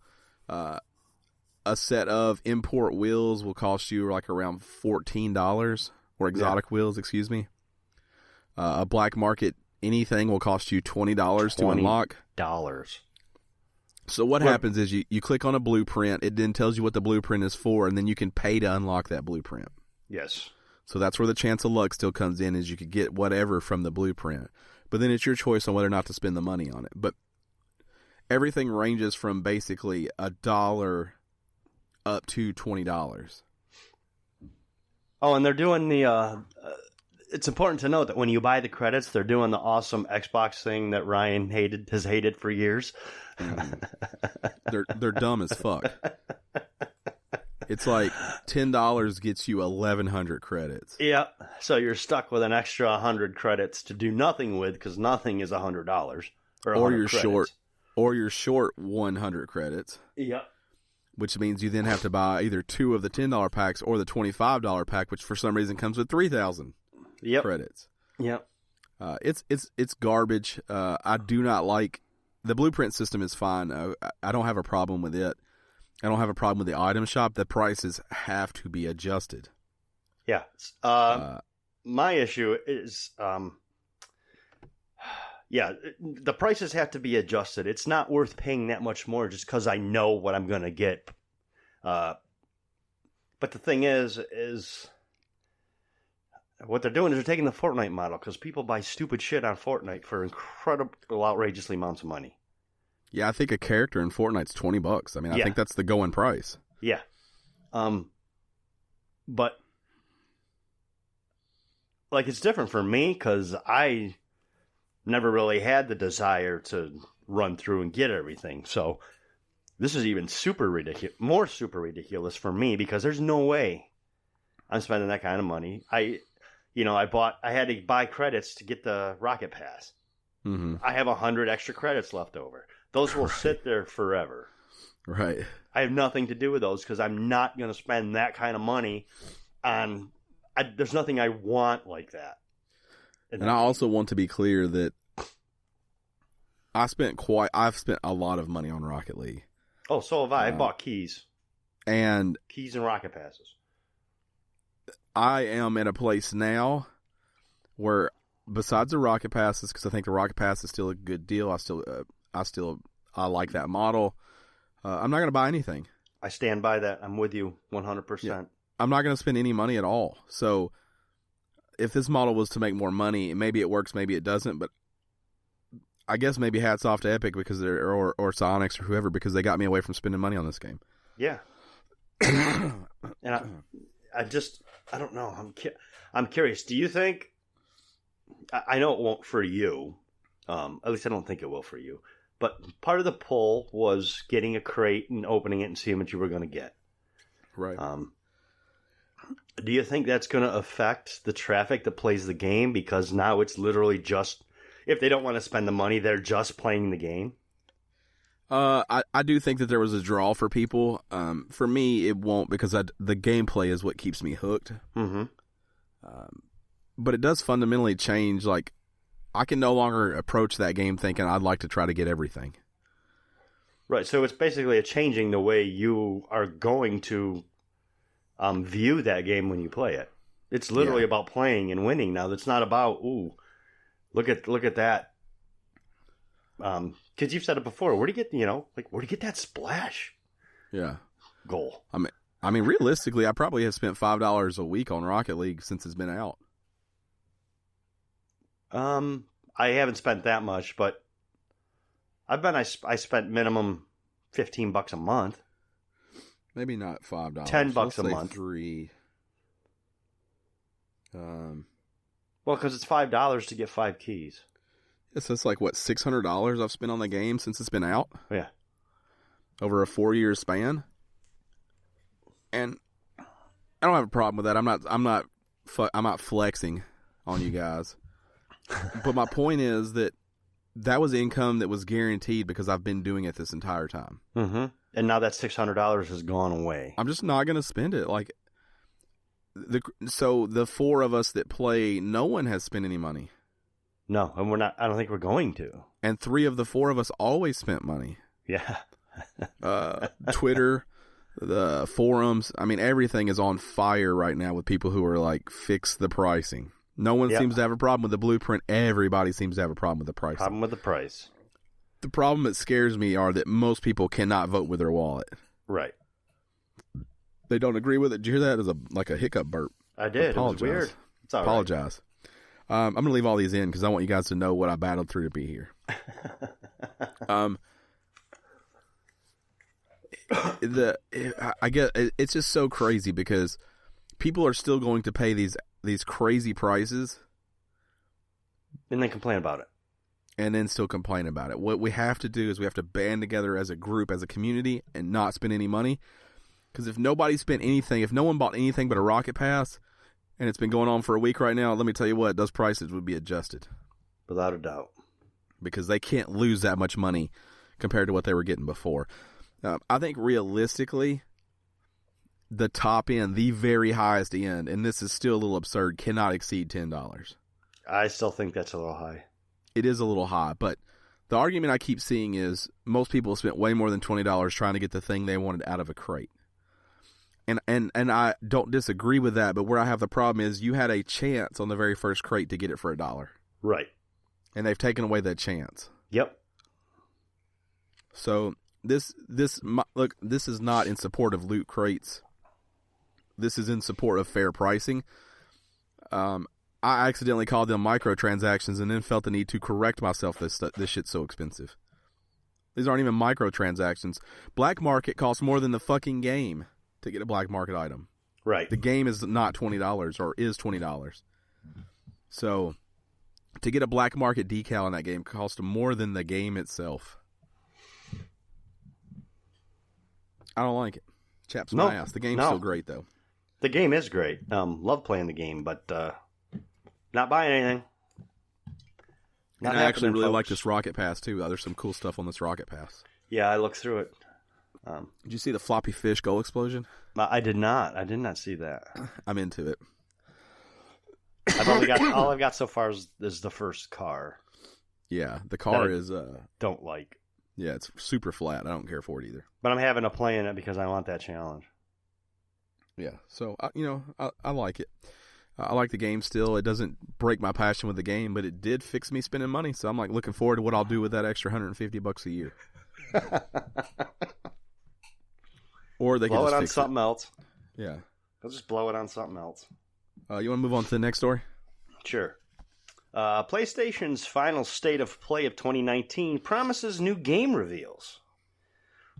[SPEAKER 1] a set of import wheels will cost you like around $14, or exotic wheels, excuse me. A black market anything will cost you $20 to unlock. So what happens is you click on a blueprint, it then tells you what the blueprint is for, and then you can pay to unlock that blueprint.
[SPEAKER 2] Yes.
[SPEAKER 1] So that's where the chance of luck still comes in, is you could get whatever from the blueprint. But then it's your choice on whether or not to spend the money on it. But everything ranges from basically $1 up to $20.
[SPEAKER 2] Oh, and they're doing the... it's important to note that when you buy the credits, they're doing the awesome Xbox thing that Ryan has hated for years.
[SPEAKER 1] They're dumb as fuck. It's like $10 gets you 1,100 credits.
[SPEAKER 2] Yeah, so you're stuck with an extra 100 credits to do nothing with, because nothing is $100 or you're credits.
[SPEAKER 1] You're short 100 credits.
[SPEAKER 2] Yep.
[SPEAKER 1] Which means you then have to buy either two of the $10 packs or the $25 pack, which for some reason comes with 3,000 credits. Yep. It's garbage. I do not like the blueprint system. Is fine. I don't have a problem with it. I don't have a problem with the item shop. The prices have to be adjusted.
[SPEAKER 2] Yeah. My issue is, the prices have to be adjusted. It's not worth paying that much more just because I know what I'm going to get. But the thing is what they're doing is they're taking the Fortnite model, because people buy stupid shit on Fortnite for incredible, outrageously amounts of money.
[SPEAKER 1] Yeah, I think a character in Fortnite's $20. I mean, I think that's the going price.
[SPEAKER 2] Yeah. But like, it's different for me because I never really had the desire to run through and get everything. So this is even more super ridiculous for me, because there's no way I'm spending that kind of money. I had to buy credits to get the Rocket Pass. Mm-hmm. I have 100 extra credits left over. Those will sit there forever.
[SPEAKER 1] Right.
[SPEAKER 2] I have nothing to do with those because I'm not going to spend that kind of money on... there's nothing I want like that.
[SPEAKER 1] And I also want to be clear that I've spent a lot of money on Rocket League.
[SPEAKER 2] Oh, so have I. I bought keys.
[SPEAKER 1] And
[SPEAKER 2] Rocket Passes.
[SPEAKER 1] I am at a place now where, besides the Rocket Passes, because I think the Rocket Pass is still a good deal, I like that model. I'm not going to buy anything.
[SPEAKER 2] I stand by that. I'm with you 100%. Yeah.
[SPEAKER 1] I'm not going to spend any money at all. So if this model was to make more money, maybe it works, maybe it doesn't. But I guess maybe hats off to Epic because or Psyonix or whoever, because they got me away from spending money on this game.
[SPEAKER 2] Yeah. And I don't know. I'm curious. Do you think? I know it won't for you. At least I don't think it will for you. But part of the poll was getting a crate and opening it and seeing what you were going to get.
[SPEAKER 1] Right.
[SPEAKER 2] Do you think that's going to affect the traffic that plays the game? Because now it's literally just, if they don't want to spend the money, they're just playing the game.
[SPEAKER 1] I do think that there was a draw for people. For me, it won't because the gameplay is what keeps me hooked.
[SPEAKER 2] Mm-hmm.
[SPEAKER 1] But it does fundamentally change. Like, I can no longer approach that game thinking I'd like to try to get everything.
[SPEAKER 2] Right, so it's basically changing the way you are going to view that game when you play it. It's literally about playing and winning now. It's not about, ooh, look at that. Because you've said it before. Where do you get that splash?
[SPEAKER 1] Yeah.
[SPEAKER 2] Goal.
[SPEAKER 1] I mean, realistically, I probably have spent $5 a week on Rocket League since it's been out.
[SPEAKER 2] I haven't spent that much, but I spent minimum $15 a month.
[SPEAKER 1] Maybe not $5.
[SPEAKER 2] $10 a month.
[SPEAKER 1] $3.
[SPEAKER 2] Well, because it's $5 to get 5 keys.
[SPEAKER 1] So it's like, what, $600 I've spent on the game since it's been out?
[SPEAKER 2] Yeah.
[SPEAKER 1] Over a 4-year span. And I don't have a problem with that. I'm not flexing on you guys. But my point is that was income that was guaranteed because I've been doing it this entire time.
[SPEAKER 2] Mm-hmm. And now that $600 has gone away.
[SPEAKER 1] I'm just not going to spend it. Like, so the 4 of us that play, no one has spent any money.
[SPEAKER 2] No, and we're not. I don't think we're going to.
[SPEAKER 1] And 3 of the 4 of us always spent money.
[SPEAKER 2] Yeah.
[SPEAKER 1] Twitter, the forums. I mean, everything is on fire right now with people who are like, fix the pricing. No one seems to have a problem with the blueprint. Everybody seems to have a problem with the pricing.
[SPEAKER 2] Problem with the price.
[SPEAKER 1] The problem that scares me are that most people cannot vote with their wallet.
[SPEAKER 2] Right.
[SPEAKER 1] They don't agree with it. Did you hear that? It was like a hiccup burp.
[SPEAKER 2] I did. It was weird. It's all right.
[SPEAKER 1] Apologize. I'm going to leave all these in because I want you guys to know what I battled through to be here. I get it's just so crazy because people are still going to pay these crazy prices
[SPEAKER 2] and then complain about it.
[SPEAKER 1] And then still complain about it. What we have to do is we have to band together as a group, as a community, and not spend any money. Because if nobody spent anything, if no one bought anything but a Rocket Pass, and it's been going on for a week right now, let me tell you what, those prices would be adjusted.
[SPEAKER 2] Without a doubt.
[SPEAKER 1] Because they can't lose that much money compared to what they were getting before. I think realistically, the top end, the very highest end, and this is still a little absurd, cannot exceed $10. I
[SPEAKER 2] still think that's a little high.
[SPEAKER 1] It is a little high, but the argument I keep seeing is most people spent way more than $20 trying to get the thing they wanted out of a crate. And I don't disagree with that, but where I have the problem is you had a chance on the very first crate to get it for $1.
[SPEAKER 2] Right.
[SPEAKER 1] And they've taken away that chance.
[SPEAKER 2] Yep.
[SPEAKER 1] So this is not in support of loot crates. This is in support of fair pricing. I accidentally called them microtransactions and then felt the need to correct myself. This shit's so expensive. These aren't even microtransactions. Black market costs more than the fucking game to get a black market item.
[SPEAKER 2] Right.
[SPEAKER 1] The game is not $20 or is $20. So to get a black market decal in that game costs more than the game itself. I don't like it. Chaps my ass. The game's still great though.
[SPEAKER 2] The game is great. Love playing the game, but not buying anything.
[SPEAKER 1] And I actually really like this Rocket Pass too. There's some cool stuff on this Rocket Pass.
[SPEAKER 2] Yeah, I looked through it.
[SPEAKER 1] Did you see the floppy fish goal explosion?
[SPEAKER 2] I did not. I did not see that.
[SPEAKER 1] I'm into it.
[SPEAKER 2] All I've got so far is the first car.
[SPEAKER 1] Yeah, the car is
[SPEAKER 2] don't like.
[SPEAKER 1] Yeah, it's super flat. I don't care for it either.
[SPEAKER 2] But I'm having to play in it because I want that challenge.
[SPEAKER 1] Yeah, so I like it. I like the game still. It doesn't break my passion with the game, but it did fix me spending money. So I'm like looking forward to what I'll do with that extra $150 a year. Or they can
[SPEAKER 2] blow
[SPEAKER 1] just
[SPEAKER 2] it on
[SPEAKER 1] fix
[SPEAKER 2] something else.
[SPEAKER 1] Yeah,
[SPEAKER 2] they'll just blow it on something else.
[SPEAKER 1] You want to move on to the next story?
[SPEAKER 2] Sure. PlayStation's final State of Play of 2019 promises new game reveals.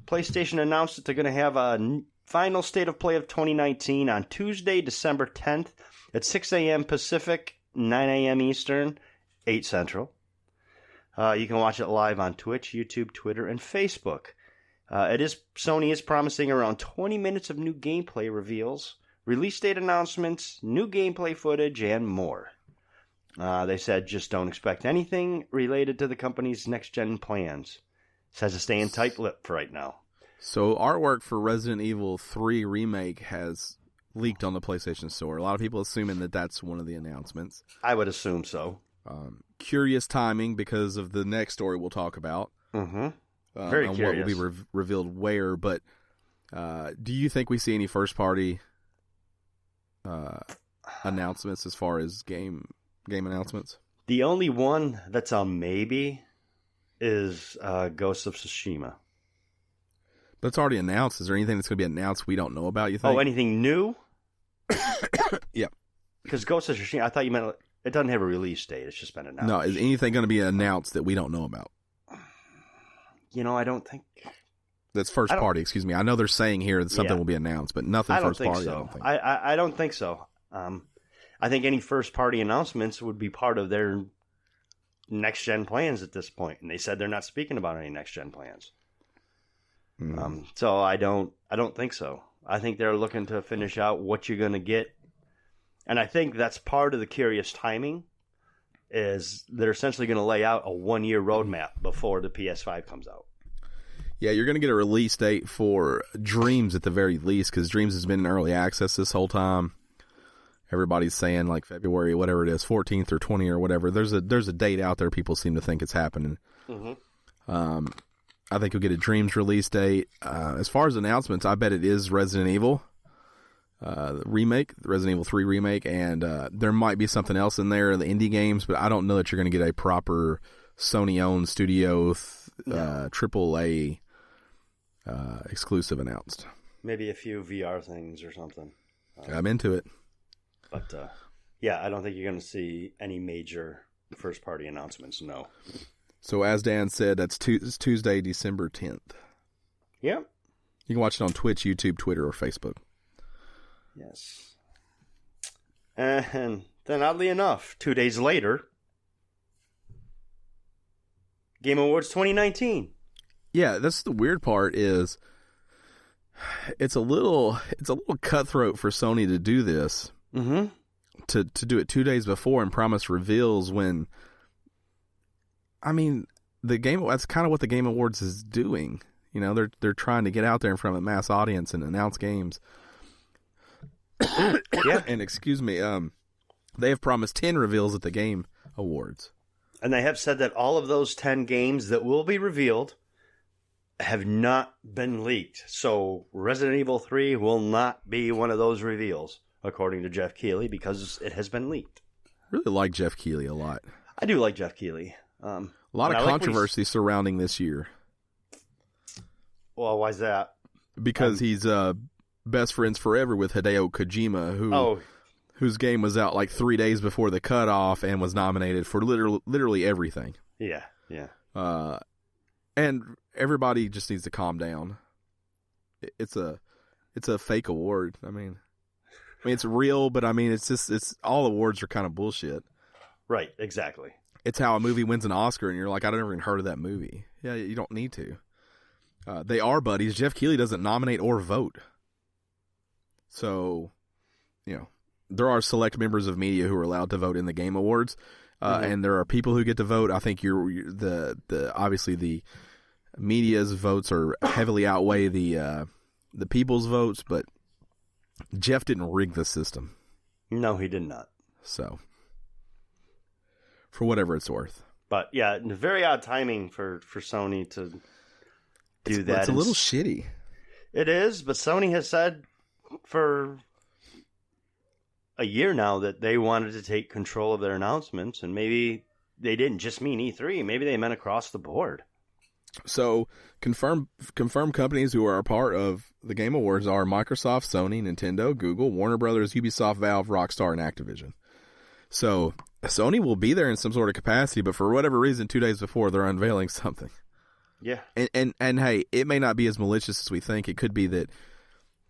[SPEAKER 2] PlayStation announced that they're going to have a final State of Play of 2019 on Tuesday, December 10th at 6 a.m. Pacific, 9 a.m. Eastern, 8 Central. You can watch it live on Twitch, YouTube, Twitter, and Facebook. Sony is promising around 20 minutes of new gameplay reveals, release date announcements, new gameplay footage, and more. They said just don't expect anything related to the company's next-gen plans. Just has to stay in tight-lipped for right now.
[SPEAKER 1] So artwork for Resident Evil 3 Remake has leaked on the PlayStation Store. A lot of people assuming that that's one of the announcements.
[SPEAKER 2] I would assume so.
[SPEAKER 1] Curious timing because of the next story we'll talk about.
[SPEAKER 2] Mm-hmm. Very
[SPEAKER 1] on
[SPEAKER 2] curious.
[SPEAKER 1] what will be revealed where, but do you think we see any first-party announcements as far as game announcements?
[SPEAKER 2] The only one that's a maybe is Ghost of Tsushima.
[SPEAKER 1] But it's already announced. Is there anything that's going to be announced we don't know about, you think?
[SPEAKER 2] Oh, anything new?
[SPEAKER 1] Yeah.
[SPEAKER 2] Because Ghost of Tsushima, I thought you meant it doesn't have a release date. It's just been announced.
[SPEAKER 1] No, is anything going to be announced that we don't know about?
[SPEAKER 2] I don't think...
[SPEAKER 1] That's first party, excuse me. I know they're saying here that something will be announced, but nothing first party,
[SPEAKER 2] so.
[SPEAKER 1] I don't think.
[SPEAKER 2] I don't think so. I think any first party announcements would be part of their next gen plans at this point, and they said they're not speaking about any next gen plans. So I don't think so. I think they're looking to finish out what you're going to get, and I think that's part of the curious timing. Is they're essentially going to lay out a 1-year roadmap before the PS5 comes out.
[SPEAKER 1] Yeah, you're going to get a release date for Dreams at the very least, because Dreams has been in early access this whole time. Everybody's saying like February, whatever it is, 14th or 20th or whatever. There's a date out there. People seem to think it's happening. Mm-hmm. I think you'll get a Dreams release date. As far as announcements, I bet it is Resident Evil remake, the Resident Evil 3 remake, and there might be something else in there, the indie games, but I don't know that you're going to get a proper Sony-owned studio AAA exclusive announced.
[SPEAKER 2] Maybe a few VR things or something.
[SPEAKER 1] I'm into it.
[SPEAKER 2] But, I don't think you're going to see any major first-party announcements, no.
[SPEAKER 1] So, as Dan said, that's Tuesday, December 10th.
[SPEAKER 2] Yeah.
[SPEAKER 1] You can watch it on Twitch, YouTube, Twitter, or Facebook.
[SPEAKER 2] Yes. And then, oddly enough, 2 days later, Game Awards 2019.
[SPEAKER 1] Yeah, that's the weird part is it's a little cutthroat for Sony to do this.
[SPEAKER 2] Mm-hmm.
[SPEAKER 1] To do it 2 days before and promise reveals when, I mean, that's kind of what the Game Awards is doing. They're trying to get out there in front of a mass audience and announce games.
[SPEAKER 2] Yeah.
[SPEAKER 1] And excuse me, they have promised 10 reveals at the Game Awards.
[SPEAKER 2] And they have said that all of those 10 games that will be revealed have not been leaked. So Resident Evil 3 will not be one of those reveals, according to Jeff Keighley, because it has been leaked.
[SPEAKER 1] I really like Jeff Keighley a lot.
[SPEAKER 2] I do like Jeff Keighley.
[SPEAKER 1] A lot of controversy surrounding this year.
[SPEAKER 2] Well, why's that?
[SPEAKER 1] Because he's best friends forever with Hideo Kojima, whose game was out like 3 days before the cutoff and was nominated for literally everything.
[SPEAKER 2] Yeah.
[SPEAKER 1] And everybody just needs to calm down. It's a fake award. I mean, it's real, but I mean, it's all awards are kind of bullshit.
[SPEAKER 2] Right, exactly.
[SPEAKER 1] It's how a movie wins an Oscar, and you're like, I never even heard of that movie. Yeah, you don't need to. They are buddies. Jeff Keighley doesn't nominate or vote. So, there are select members of media who are allowed to vote in the Game Awards, and there are people who get to vote. I think obviously the media's votes are heavily outweigh the people's votes, but Jeff didn't rig the system.
[SPEAKER 2] No, he did not.
[SPEAKER 1] So, for whatever it's worth.
[SPEAKER 2] But yeah, very odd timing for Sony to do that.
[SPEAKER 1] It's a little shitty.
[SPEAKER 2] It is, but Sony has said for a year now that they wanted to take control of their announcements, and maybe they didn't just mean E3. Maybe they meant across the board.
[SPEAKER 1] So, confirmed companies who are a part of the Game Awards are Microsoft, Sony, Nintendo, Google, Warner Brothers, Ubisoft, Valve, Rockstar, and Activision. So, Sony will be there in some sort of capacity, but for whatever reason, 2 days before, they're unveiling something.
[SPEAKER 2] Yeah.
[SPEAKER 1] And hey, it may not be as malicious as we think. It could be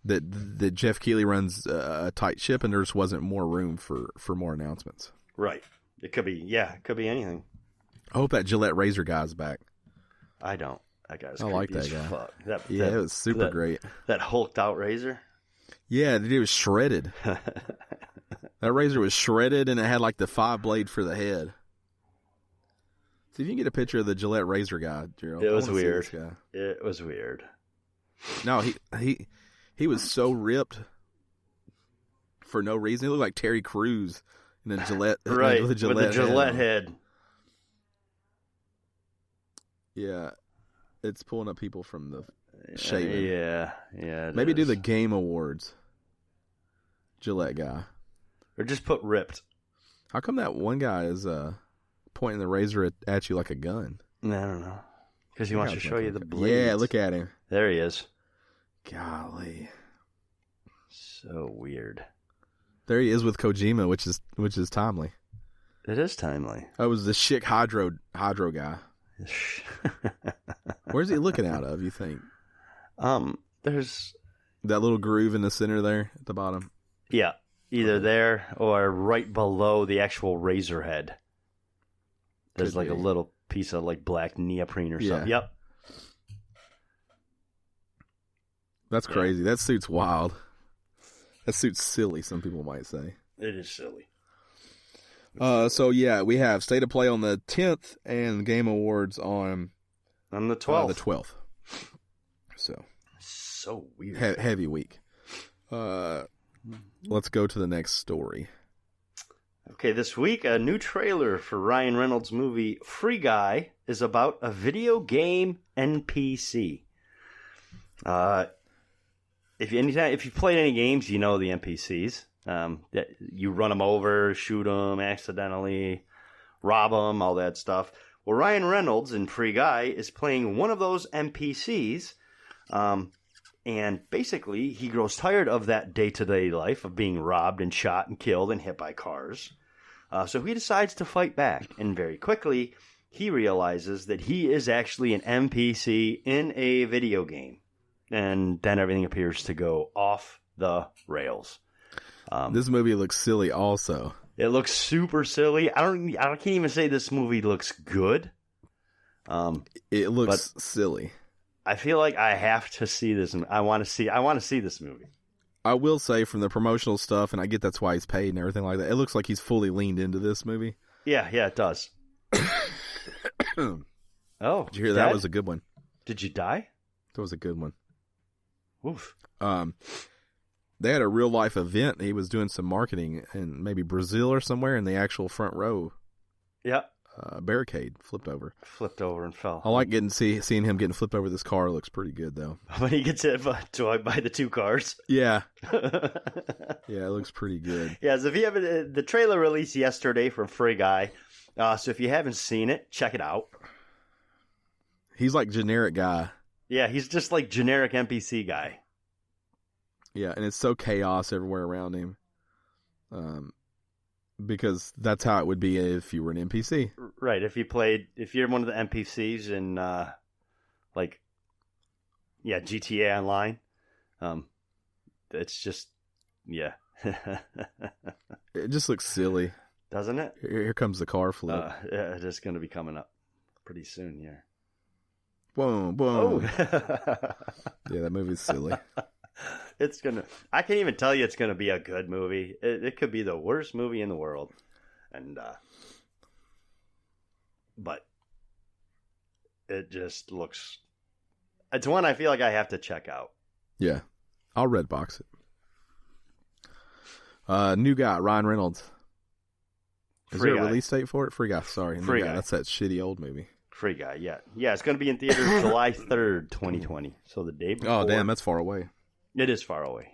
[SPEAKER 1] that Jeff Keighley runs a tight ship and there just wasn't more room for more announcements.
[SPEAKER 2] Right. It could be, it could be anything.
[SPEAKER 1] I hope that Gillette razor guy's back.
[SPEAKER 2] I don't. That guy's
[SPEAKER 1] I like that guy.
[SPEAKER 2] Fuck.
[SPEAKER 1] It was super great.
[SPEAKER 2] That hulked out razor?
[SPEAKER 1] Yeah, the dude was shredded. That razor was shredded and it had like the 5 blade for the head. See if you can get a picture of the Gillette razor guy, Gerald.
[SPEAKER 2] It was weird.
[SPEAKER 1] Guy.
[SPEAKER 2] It was weird.
[SPEAKER 1] No, he was so ripped for no reason. He looked like Terry Crews in a Gillette,
[SPEAKER 2] right?
[SPEAKER 1] With a Gillette
[SPEAKER 2] head.
[SPEAKER 1] Yeah, it's pulling up people from the shaving.
[SPEAKER 2] Yeah.
[SPEAKER 1] Maybe do the Game Awards. Gillette guy,
[SPEAKER 2] or just put ripped.
[SPEAKER 1] How come that one guy is pointing the razor at you like a gun?
[SPEAKER 2] I don't know. Because he wants to show you the blades.
[SPEAKER 1] Yeah, look at him.
[SPEAKER 2] There he is.
[SPEAKER 1] Golly,
[SPEAKER 2] so weird.
[SPEAKER 1] There he is with Kojima, which is timely.
[SPEAKER 2] It is timely.
[SPEAKER 1] Oh, it was the Schick Hydro guy. Where's he looking out of, you think?
[SPEAKER 2] There's
[SPEAKER 1] that little groove in the center there at the bottom.
[SPEAKER 2] Yeah, either there or right below the actual razor head. There's like a little piece of like black neoprene or something. Yep.
[SPEAKER 1] That's crazy. That suit's wild. That suit's silly, some people might say.
[SPEAKER 2] It is silly.
[SPEAKER 1] So yeah, we have State of Play on the 10th and Game Awards on
[SPEAKER 2] the 12th.
[SPEAKER 1] The 12th.
[SPEAKER 2] So weird.
[SPEAKER 1] Heavy week. Let's go to the next story.
[SPEAKER 2] Okay, this week, a new trailer for Ryan Reynolds' movie Free Guy is about a video game NPC. If you've played any games, you know the NPCs. That you run them over, shoot them accidentally, rob them, all that stuff. Well, Ryan Reynolds in Free Guy is playing one of those NPCs, and basically he grows tired of that day-to-day life of being robbed and shot and killed and hit by cars. So he decides to fight back, and very quickly he realizes that he is actually an NPC in a video game. And then everything appears to go off the rails.
[SPEAKER 1] This movie looks silly also.
[SPEAKER 2] It looks super silly. I can't even say this movie looks good.
[SPEAKER 1] It looks silly.
[SPEAKER 2] I feel like I have to see this. I want to see this movie.
[SPEAKER 1] I will say from the promotional stuff, and I get that's why he's paid and everything like that, it looks like he's fully leaned into this movie.
[SPEAKER 2] Yeah, it does. Oh.
[SPEAKER 1] Did you hear that was a good one?
[SPEAKER 2] Did you die?
[SPEAKER 1] That was a good one.
[SPEAKER 2] Oof.
[SPEAKER 1] They had a real life event. He was doing some marketing in maybe Brazil or somewhere, in the actual front row.
[SPEAKER 2] Yep.
[SPEAKER 1] Barricade flipped over
[SPEAKER 2] and fell.
[SPEAKER 1] I like seeing him getting flipped over. This car looks pretty good though.
[SPEAKER 2] When he gets hit by the two cars.
[SPEAKER 1] Yeah. Yeah, it looks pretty good.
[SPEAKER 2] Yeah, so if you haven't, the trailer released yesterday for Free Guy. So if you haven't seen it, check it out.
[SPEAKER 1] He's like generic guy.
[SPEAKER 2] Yeah, he's just like generic NPC guy.
[SPEAKER 1] Yeah, and it's so chaos everywhere around him. Because that's how it would be if you were an NPC.
[SPEAKER 2] Right, if you're one of the NPCs in GTA Online, it's just
[SPEAKER 1] it just looks silly.
[SPEAKER 2] Doesn't it?
[SPEAKER 1] Here comes the car flip.
[SPEAKER 2] It is going to be coming up pretty soon, yeah.
[SPEAKER 1] Boom, boom. Oh. Yeah, that movie's silly.
[SPEAKER 2] I can't even tell you it's going to be a good movie. It could be the worst movie in the world. And, but it just looks, it's one I feel like I have to check out.
[SPEAKER 1] Yeah. I'll Redbox it. New guy, Ryan Reynolds. Is there a release date for it? Free Guy, sorry. Free Guy. That's that shitty old movie.
[SPEAKER 2] Free Guy, yeah. Yeah, it's going to be in theaters July 3rd, 2020. So the day before.
[SPEAKER 1] Oh, damn, that's far away.
[SPEAKER 2] It is far away.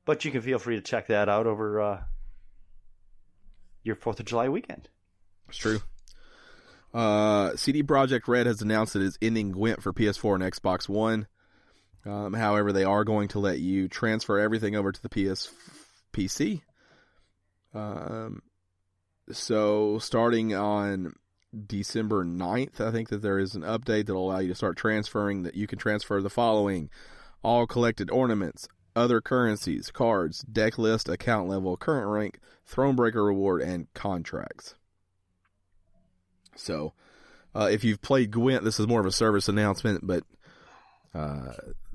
[SPEAKER 2] But you can feel free to check that out over your 4th of July weekend.
[SPEAKER 1] It's true. CD Projekt Red has announced it is ending Gwent for PS4 and Xbox One. However, they are going to let you transfer everything over to the PC. So starting on December 9th, I think that there is an update that will allow you to start transferring, that you can transfer the following: all collected ornaments, other currencies, cards, deck list, account level, current rank, Thronebreaker reward, and contracts. So, if you've played Gwent, this is more of a service announcement, but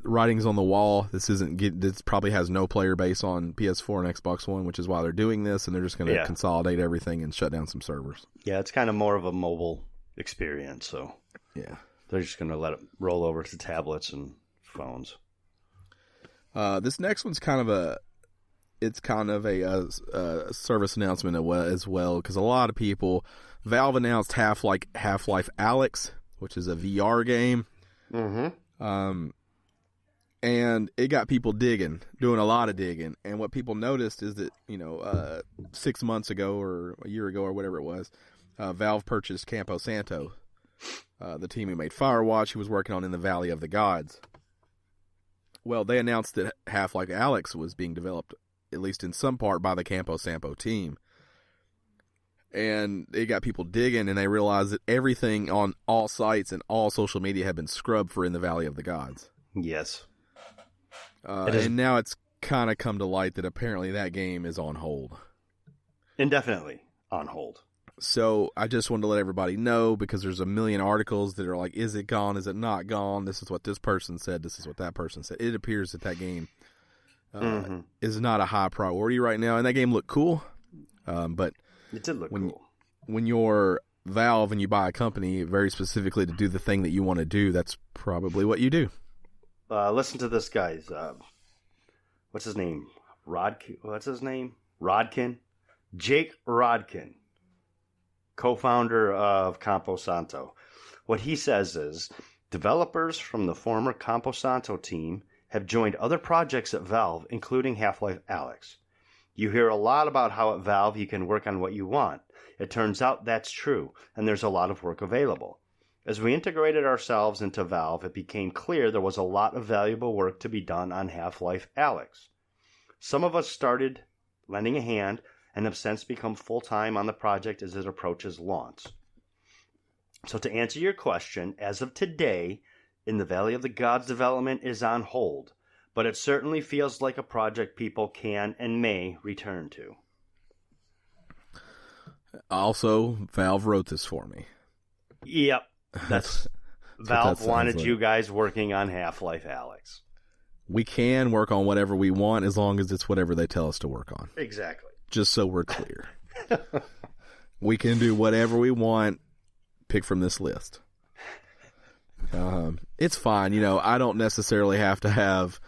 [SPEAKER 1] writing's on the wall. This probably has no player base on PS4 and Xbox One, which is why they're doing this, and they're just going to consolidate everything and shut down some servers.
[SPEAKER 2] Yeah, it's kind of more of a mobile experience. So
[SPEAKER 1] yeah,
[SPEAKER 2] they're just going to let it roll over to tablets and phones.
[SPEAKER 1] This next one's kind of a service announcement as well, because a lot of people, Valve announced Half-Life Alyx, which is a VR game.
[SPEAKER 2] Mm-hmm.
[SPEAKER 1] And it got people doing a lot of digging. And what people noticed is that, 6 months ago or a year ago or whatever it was, Valve purchased Campo Santo, the team who made Firewatch, who was working on In the Valley of the Gods. Well, they announced that Half-Life Alyx was being developed, at least in some part, by the Campo Santo team. And it got people digging, and they realized that everything on all sites and all social media had been scrubbed for In the Valley of the Gods.
[SPEAKER 2] Yes.
[SPEAKER 1] And now it's kind of come to light that apparently that game is on hold.
[SPEAKER 2] Indefinitely on hold.
[SPEAKER 1] So I just wanted to let everybody know, because there's a million articles that are like, is it gone? Is it not gone? This is what this person said. This is what that person said. It appears that game is not a high priority right now. And that game looked cool. But
[SPEAKER 2] it did look cool.
[SPEAKER 1] When you're Valve and you buy a company very specifically to do the thing that you want to do, that's probably what you do.
[SPEAKER 2] Listen to this guy's, what's his name? Rodkin? Jake Rodkin, co-founder of Campo Santo. What he says is, developers from the former Campo Santo team have joined other projects at Valve, including Half-Life Alyx. You hear a lot about how at Valve you can work on what you want. It turns out that's true, and there's a lot of work available. As we integrated ourselves into Valve, it became clear there was a lot of valuable work to be done on Half-Life Alyx. Some of us started lending a hand and have since become full-time on the project as it approaches launch. So to answer your question, as of today, In the Valley of the Gods development is on hold, but it certainly feels like a project people can and may return to.
[SPEAKER 1] Also, Valve wrote this for me.
[SPEAKER 2] Yep. That's Valve wanted
[SPEAKER 1] like.
[SPEAKER 2] You guys working on Half-Life Alyx.
[SPEAKER 1] We can work on whatever we want as long as it's whatever they tell us to work on.
[SPEAKER 2] Exactly.
[SPEAKER 1] Just so we're clear. We can do whatever we want, pick from this list. It's fine. I don't necessarily have to have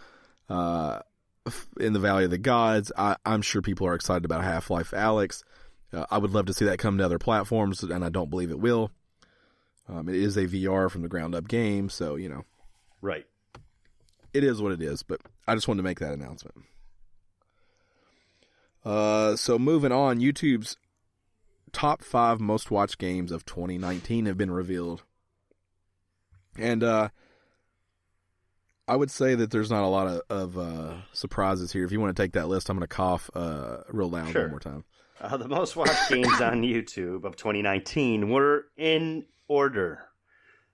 [SPEAKER 1] In the Valley of the Gods. I'm sure people are excited about Half-Life Alyx. I would love to see that come to other platforms, and I don't believe it will. It is a VR from the ground up game, so,
[SPEAKER 2] Right.
[SPEAKER 1] It is what it is, but I just wanted to make that announcement. So moving on, YouTube's top 5 most watched games of 2019 have been revealed. And I would say that there's not a lot of surprises here. If you want to take that list, I'm going to cough real loud one more time.
[SPEAKER 2] The most watched games on YouTube of 2019 were in order.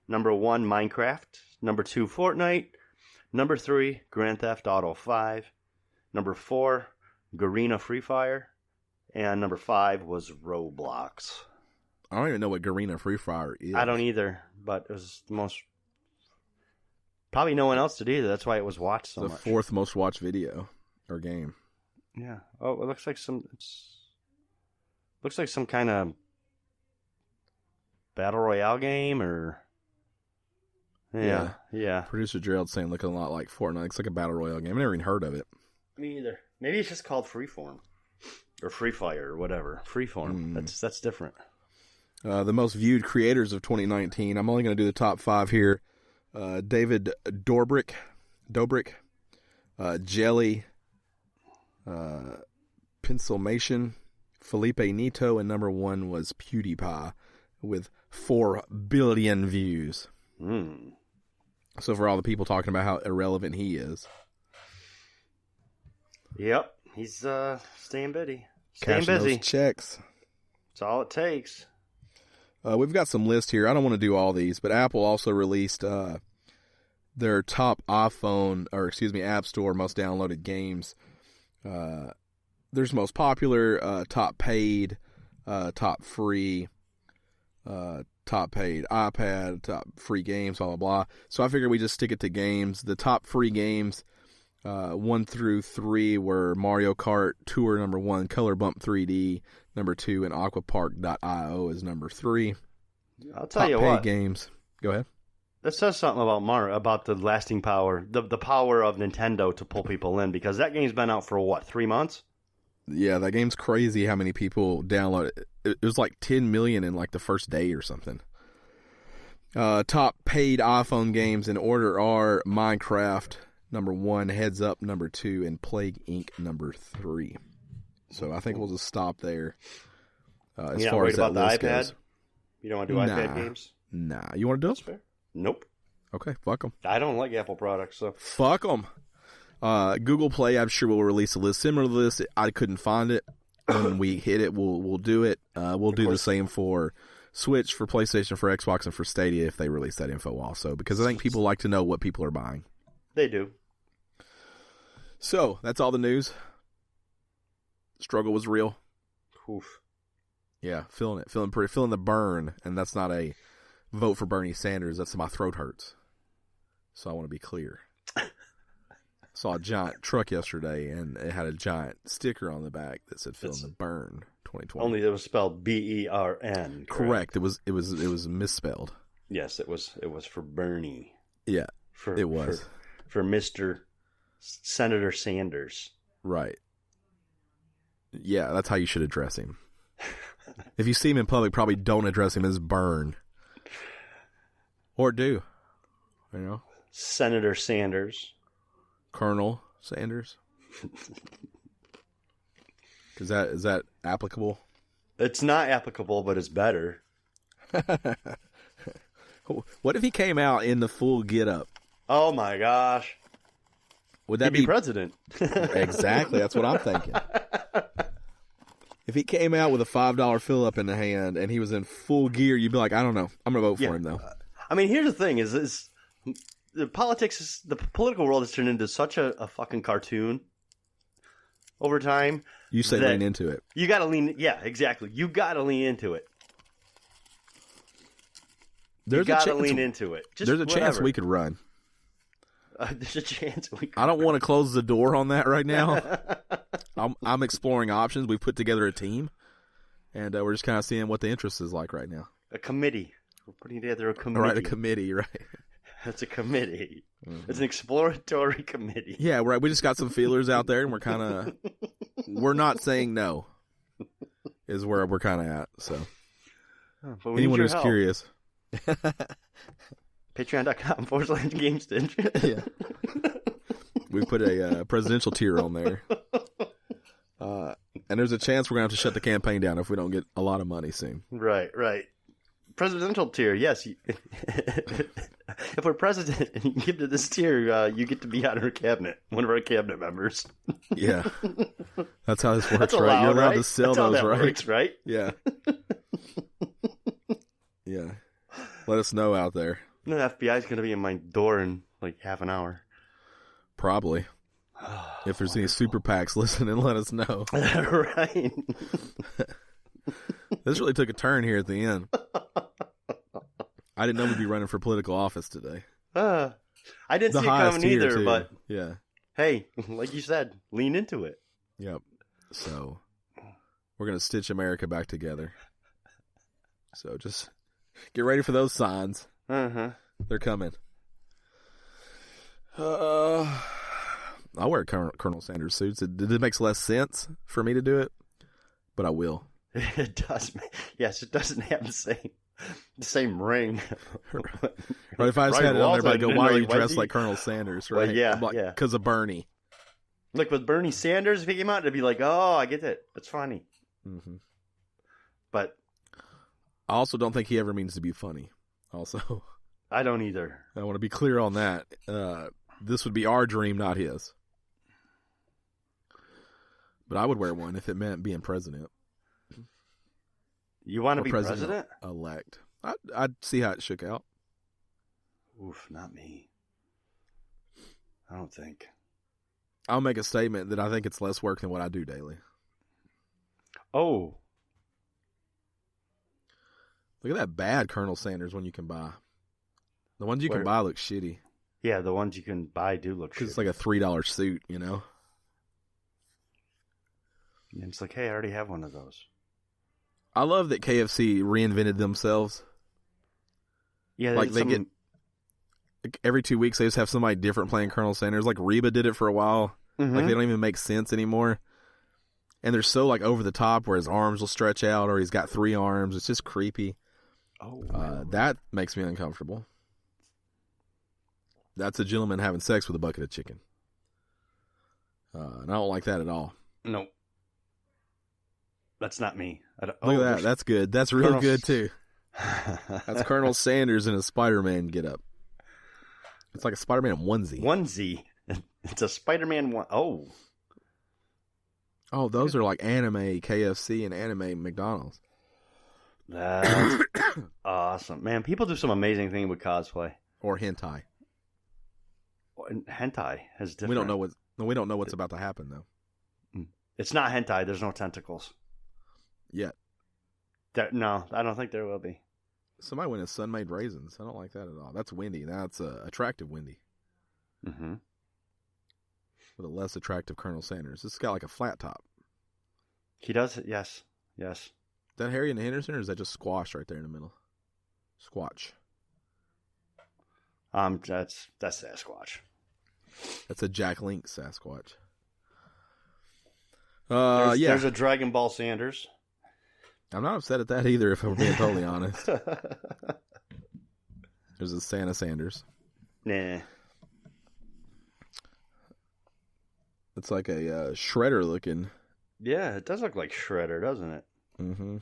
[SPEAKER 2] Number 1, Minecraft. Number 2, Fortnite. Number 3, Grand Theft Auto 5. Number 4, Garena Free Fire. And number 5 was Roblox.
[SPEAKER 1] I don't even know what Garena Free Fire is.
[SPEAKER 2] I don't either, but it was the most... Probably no one else did either. That's why it was watched so much.
[SPEAKER 1] The 4th most watched video or game.
[SPEAKER 2] Yeah. Oh, it looks like some kind of battle royale game, or yeah.
[SPEAKER 1] Producer Gerald saying looking a lot like Fortnite. Looks like a battle royale game. I never even heard of it.
[SPEAKER 2] Me either. Maybe it's just called Freeform or Free Fire or whatever. Freeform. That's different.
[SPEAKER 1] The most viewed creators of 2019. I'm only going to do the top 5 here. David Dobrik, Jelly, Pencilmation, Felipe Nito, and number 1 was PewDiePie with 4 billion views. So for all the people talking about how irrelevant he is.
[SPEAKER 2] Yep, he's staying busy.
[SPEAKER 1] Cashing those checks.
[SPEAKER 2] That's all it takes.
[SPEAKER 1] We've got some lists here. I don't want to do all these, but Apple also released their top App Store most downloaded games. There's most popular, top paid, top free, top paid iPad, top free games, blah, blah, blah. So I figured we just stick it to games. The top free games, 1 through 3 were Mario Kart Tour number 1, Color Bump 3D number 2, and Aquapark.io is number 3.
[SPEAKER 2] I'll tell you what.
[SPEAKER 1] games. Go ahead.
[SPEAKER 2] That says something about the lasting power, the power of Nintendo to pull people in, because that game's been out for what, 3 months?
[SPEAKER 1] Yeah, that game's crazy. How many people download it? It was like 10 million in like the first day or something. Top paid iPhone games in order are Minecraft number 1, Heads Up number 2, and Plague Inc. number 3. So I think we'll just stop there. As
[SPEAKER 2] You're not
[SPEAKER 1] far
[SPEAKER 2] worried
[SPEAKER 1] as that
[SPEAKER 2] about the
[SPEAKER 1] list
[SPEAKER 2] iPad?
[SPEAKER 1] goes.
[SPEAKER 2] You don't want to do iPad games?
[SPEAKER 1] Nah. You want to do
[SPEAKER 2] That's
[SPEAKER 1] it?
[SPEAKER 2] fair. Nope.
[SPEAKER 1] Okay, fuck them.
[SPEAKER 2] I don't like Apple products, so.
[SPEAKER 1] Fuck them. Google Play, I'm sure will release a list similar to this. I couldn't find it. When we hit it, we'll do it. We'll do the same for Switch, for PlayStation, for Xbox, and for Stadia if they release that info also, because I think people like to know what people are buying.
[SPEAKER 2] They do.
[SPEAKER 1] So, that's all the news. Struggle was real.
[SPEAKER 2] Oof.
[SPEAKER 1] Yeah, feeling it. Feeling the burn, and that's not a vote for Bernie Sanders. That's my throat hurts. So I want to be clear. Saw a giant truck yesterday, and it had a giant sticker on the back that said "Feeling the Burn 2020."
[SPEAKER 2] Only it was spelled BERN.
[SPEAKER 1] Correct. It was misspelled.
[SPEAKER 2] Yes, it was for Bernie.
[SPEAKER 1] Yeah, it was
[SPEAKER 2] for Mr. Senator Sanders.
[SPEAKER 1] Right. Yeah, that's how you should address him. If you see him in public, probably don't address him as Burn. Or do. You know?
[SPEAKER 2] Senator Sanders.
[SPEAKER 1] Colonel Sanders. Is that applicable?
[SPEAKER 2] It's not applicable, but it's better.
[SPEAKER 1] What if he came out in the full get-up?
[SPEAKER 2] Oh my gosh.
[SPEAKER 1] Would that
[SPEAKER 2] He'd be president?
[SPEAKER 1] Exactly, that's what I'm thinking. If he came out with a $5 fill-up in the hand and he was in full gear, you'd be like, I don't know. I'm going to vote for him, though.
[SPEAKER 2] I mean, here's the thing: is the political world has turned into such a fucking cartoon over time.
[SPEAKER 1] You say lean into it.
[SPEAKER 2] You got to lean. Yeah, exactly. You got to lean into it. You got to lean into it.
[SPEAKER 1] There's a chance we could run.
[SPEAKER 2] There's a chance we could.
[SPEAKER 1] I don't want to close the door on that right now. I'm exploring options. We've put together a team, and we're just kind of seeing what the interest is like right now.
[SPEAKER 2] A committee. We're putting together a committee.
[SPEAKER 1] Right, a committee, right.
[SPEAKER 2] It's a committee. Mm-hmm. It's an exploratory committee.
[SPEAKER 1] Yeah, right. We just got some feelers out there, and we're not saying no, is where we're kind of at. So, anyone who's curious.
[SPEAKER 2] Patreon.com/Gamestitch.
[SPEAKER 1] Yeah. We put a presidential tier on there. And there's a chance we're going to have to shut the campaign down if we don't get a lot of money soon.
[SPEAKER 2] Right. Presidential tier, yes. If we're president and you give to this tier, you get to be on our cabinet, one of our cabinet members.
[SPEAKER 1] Yeah. That's how this works,
[SPEAKER 2] That's
[SPEAKER 1] right?
[SPEAKER 2] Allowed,
[SPEAKER 1] You're allowed
[SPEAKER 2] right?
[SPEAKER 1] to sell
[SPEAKER 2] That's how
[SPEAKER 1] those,
[SPEAKER 2] that
[SPEAKER 1] right?
[SPEAKER 2] Works, right?
[SPEAKER 1] Yeah. Yeah. Let us know out there.
[SPEAKER 2] The FBI's going to be in my door in like half an hour.
[SPEAKER 1] Probably. If there's any super PACs listening, let us know.
[SPEAKER 2] Right.
[SPEAKER 1] This really took a turn here at the end. I didn't know we'd be running for political office today.
[SPEAKER 2] I didn't see it coming either,
[SPEAKER 1] too.
[SPEAKER 2] but
[SPEAKER 1] yeah.
[SPEAKER 2] Hey, like you said, lean into it.
[SPEAKER 1] Yep. So we're going to stitch America back together. So just get ready for those signs.
[SPEAKER 2] Uh-huh.
[SPEAKER 1] They're coming. I'll wear Colonel Sanders suits. It makes less sense for me to do it, but I will.
[SPEAKER 2] It does. Yes, it doesn't have the same ring.
[SPEAKER 1] Right, if I just had it on there, I'd go, why are you dressed like Colonel Sanders? Right?
[SPEAKER 2] Well, yeah,
[SPEAKER 1] like,
[SPEAKER 2] yeah.
[SPEAKER 1] Because of Bernie.
[SPEAKER 2] Look, with Bernie Sanders, if he came out, it'd be like, oh, I get it. It's funny.
[SPEAKER 1] Mm-hmm.
[SPEAKER 2] But
[SPEAKER 1] I also don't think he ever means to be funny. Also,
[SPEAKER 2] I don't either.
[SPEAKER 1] I want to be clear on that. This would be our dream, not his. But I would wear one if it meant being president.
[SPEAKER 2] You want to be president?
[SPEAKER 1] Elect. I'd see how it shook out.
[SPEAKER 2] Oof, not me. I don't think.
[SPEAKER 1] I'll make a statement that I think it's less work than what I do daily.
[SPEAKER 2] Oh.
[SPEAKER 1] Look at that bad Colonel Sanders one you can buy. The ones you can buy look shitty.
[SPEAKER 2] Yeah, the ones you can buy do look shitty.
[SPEAKER 1] Because it's like a $3 suit, you know?
[SPEAKER 2] And it's like, hey, I already have one of those.
[SPEAKER 1] I love that KFC reinvented themselves
[SPEAKER 2] Yeah,
[SPEAKER 1] like they get like every 2 weeks they just have somebody different playing Colonel Sanders. Like Reba did it for a while.
[SPEAKER 2] Mm-hmm.
[SPEAKER 1] Like they don't even make sense anymore. And they're so like over the top where his arms will stretch out or he's got 3 arms. It's just creepy.
[SPEAKER 2] Oh,
[SPEAKER 1] that makes me uncomfortable. That's a gentleman having sex with a bucket of chicken. And I don't like that at all.
[SPEAKER 2] No. That's not me.
[SPEAKER 1] Look at that. That's good. That's real good, too. That's Colonel Sanders in a Spider-Man get-up. It's like a Spider-Man onesie.
[SPEAKER 2] It's a Spider-Man one. Oh.
[SPEAKER 1] Oh, those are like anime KFC and anime McDonald's.
[SPEAKER 2] That's awesome. Man, people do some amazing thing with cosplay.
[SPEAKER 1] Or hentai.
[SPEAKER 2] Hentai has different...
[SPEAKER 1] We don't know what's about to happen, though.
[SPEAKER 2] It's not hentai. There's no tentacles.
[SPEAKER 1] Yet.
[SPEAKER 2] No, I don't think there will be.
[SPEAKER 1] Somebody went in sun-made raisins. I don't like that at all. That's Wendy. That's attractive Wendy.
[SPEAKER 2] Mm-hmm.
[SPEAKER 1] With a less attractive Colonel Sanders. This has got like a flat top.
[SPEAKER 2] He does? Yes.
[SPEAKER 1] Is that Harry and Henderson, or is that just squash right there in the middle? Squatch.
[SPEAKER 2] That's Sasquatch.
[SPEAKER 1] That's a Jack Link Sasquatch.
[SPEAKER 2] There's a Dragon Ball Sanders.
[SPEAKER 1] I'm not upset at that either, if I'm being totally honest. There's a Santa Sanders.
[SPEAKER 2] Nah.
[SPEAKER 1] It's like a Shredder looking.
[SPEAKER 2] Yeah, it does look like Shredder, doesn't it?
[SPEAKER 1] Mm-hmm.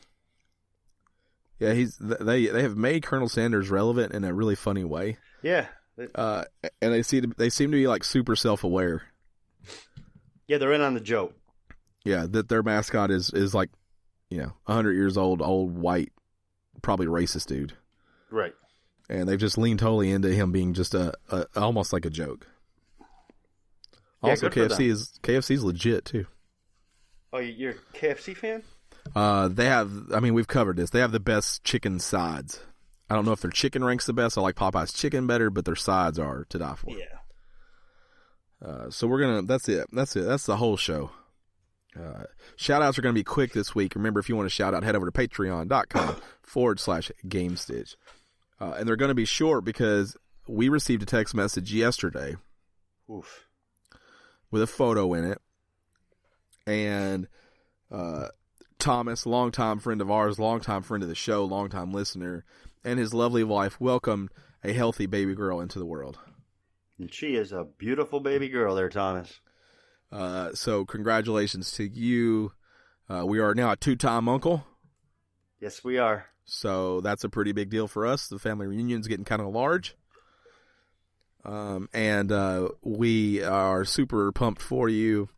[SPEAKER 1] Yeah, they have made Colonel Sanders relevant in a really funny way.
[SPEAKER 2] Yeah.
[SPEAKER 1] And they seem to be like super self-aware.
[SPEAKER 2] Yeah, they're in on the joke.
[SPEAKER 1] Yeah, that their mascot is like, 100 years old, white, probably racist dude.
[SPEAKER 2] Right.
[SPEAKER 1] And they've just leaned totally into him being just a almost like a joke.
[SPEAKER 2] Yeah,
[SPEAKER 1] also, KFC's legit too.
[SPEAKER 2] Oh, you're a KFC fan?
[SPEAKER 1] They have. I mean, we've covered this. They have the best chicken sides. I don't know if their chicken ranks the best. I like Popeye's chicken better, but their sides are to die for.
[SPEAKER 2] Yeah.
[SPEAKER 1] So we're gonna. That's it. That's the whole show. Shout outs are going to be quick this week. Remember, if you want to shout out, head over to patreon.com/GameStitch. And they're going to be short because we received a text message yesterday.
[SPEAKER 2] Oof.
[SPEAKER 1] With a photo in it. And Thomas, longtime friend of ours, longtime friend of the show, longtime listener, and his lovely wife welcomed a healthy baby girl into the world.
[SPEAKER 2] And she is a beautiful baby girl there, Thomas.
[SPEAKER 1] So congratulations to you. We are now a 2-time uncle.
[SPEAKER 2] Yes, we are.
[SPEAKER 1] So that's a pretty big deal for us. The family reunion's getting kind of large. And we are super pumped for you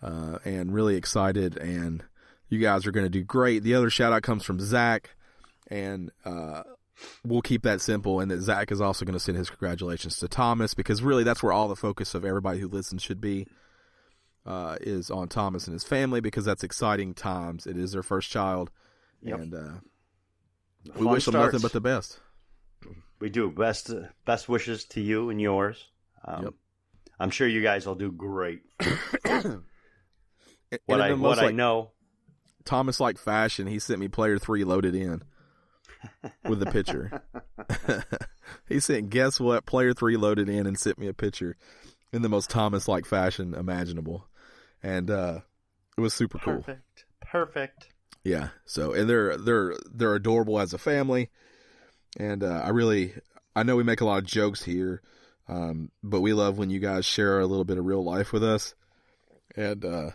[SPEAKER 1] and really excited. And you guys are going to do great. The other shout out comes from Zach. And we'll keep that simple. And that Zach is also going to send his congratulations to Thomas, because really that's where all the focus of everybody who listens should be. Is on Thomas and his family, because that's exciting times. It is their first child. Yep. And we wish them nothing but the best.
[SPEAKER 2] We do. Best wishes to you and yours.
[SPEAKER 1] Yep.
[SPEAKER 2] I'm sure you guys will do great.
[SPEAKER 1] What I
[SPEAKER 2] know.
[SPEAKER 1] Thomas like fashion, he sent me Player 3 loaded in with a picture. He sent, guess what, Player 3 loaded in, and sent me a picture in the most Thomas like fashion imaginable. And it was super cool.
[SPEAKER 2] Perfect.
[SPEAKER 1] Yeah. So, and they're adorable as a family. And I know we make a lot of jokes here, but we love when you guys share a little bit of real life with us. And I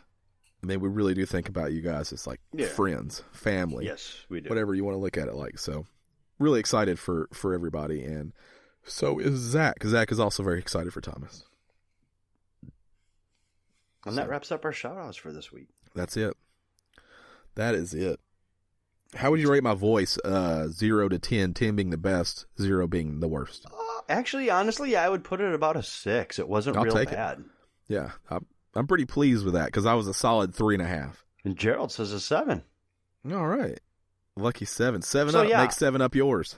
[SPEAKER 1] mean, we really do think about you guys as like friends, family.
[SPEAKER 2] Yes, we do.
[SPEAKER 1] Whatever you want to look at it like. So, really excited for everybody. And so is Zach, because Zach is also very excited for Thomas.
[SPEAKER 2] And that wraps up our shout-outs for this week.
[SPEAKER 1] That's it. That is it. How would you rate my voice? 0 to 10, 10 being the best, 0 being the worst.
[SPEAKER 2] Actually, honestly, I would put it about a 6. It wasn't real bad.
[SPEAKER 1] Yeah, I'm pretty pleased with that, because I was a solid 3.5.
[SPEAKER 2] And Gerald says a 7.
[SPEAKER 1] All right. Lucky 7. 7 up. Make 7 up yours.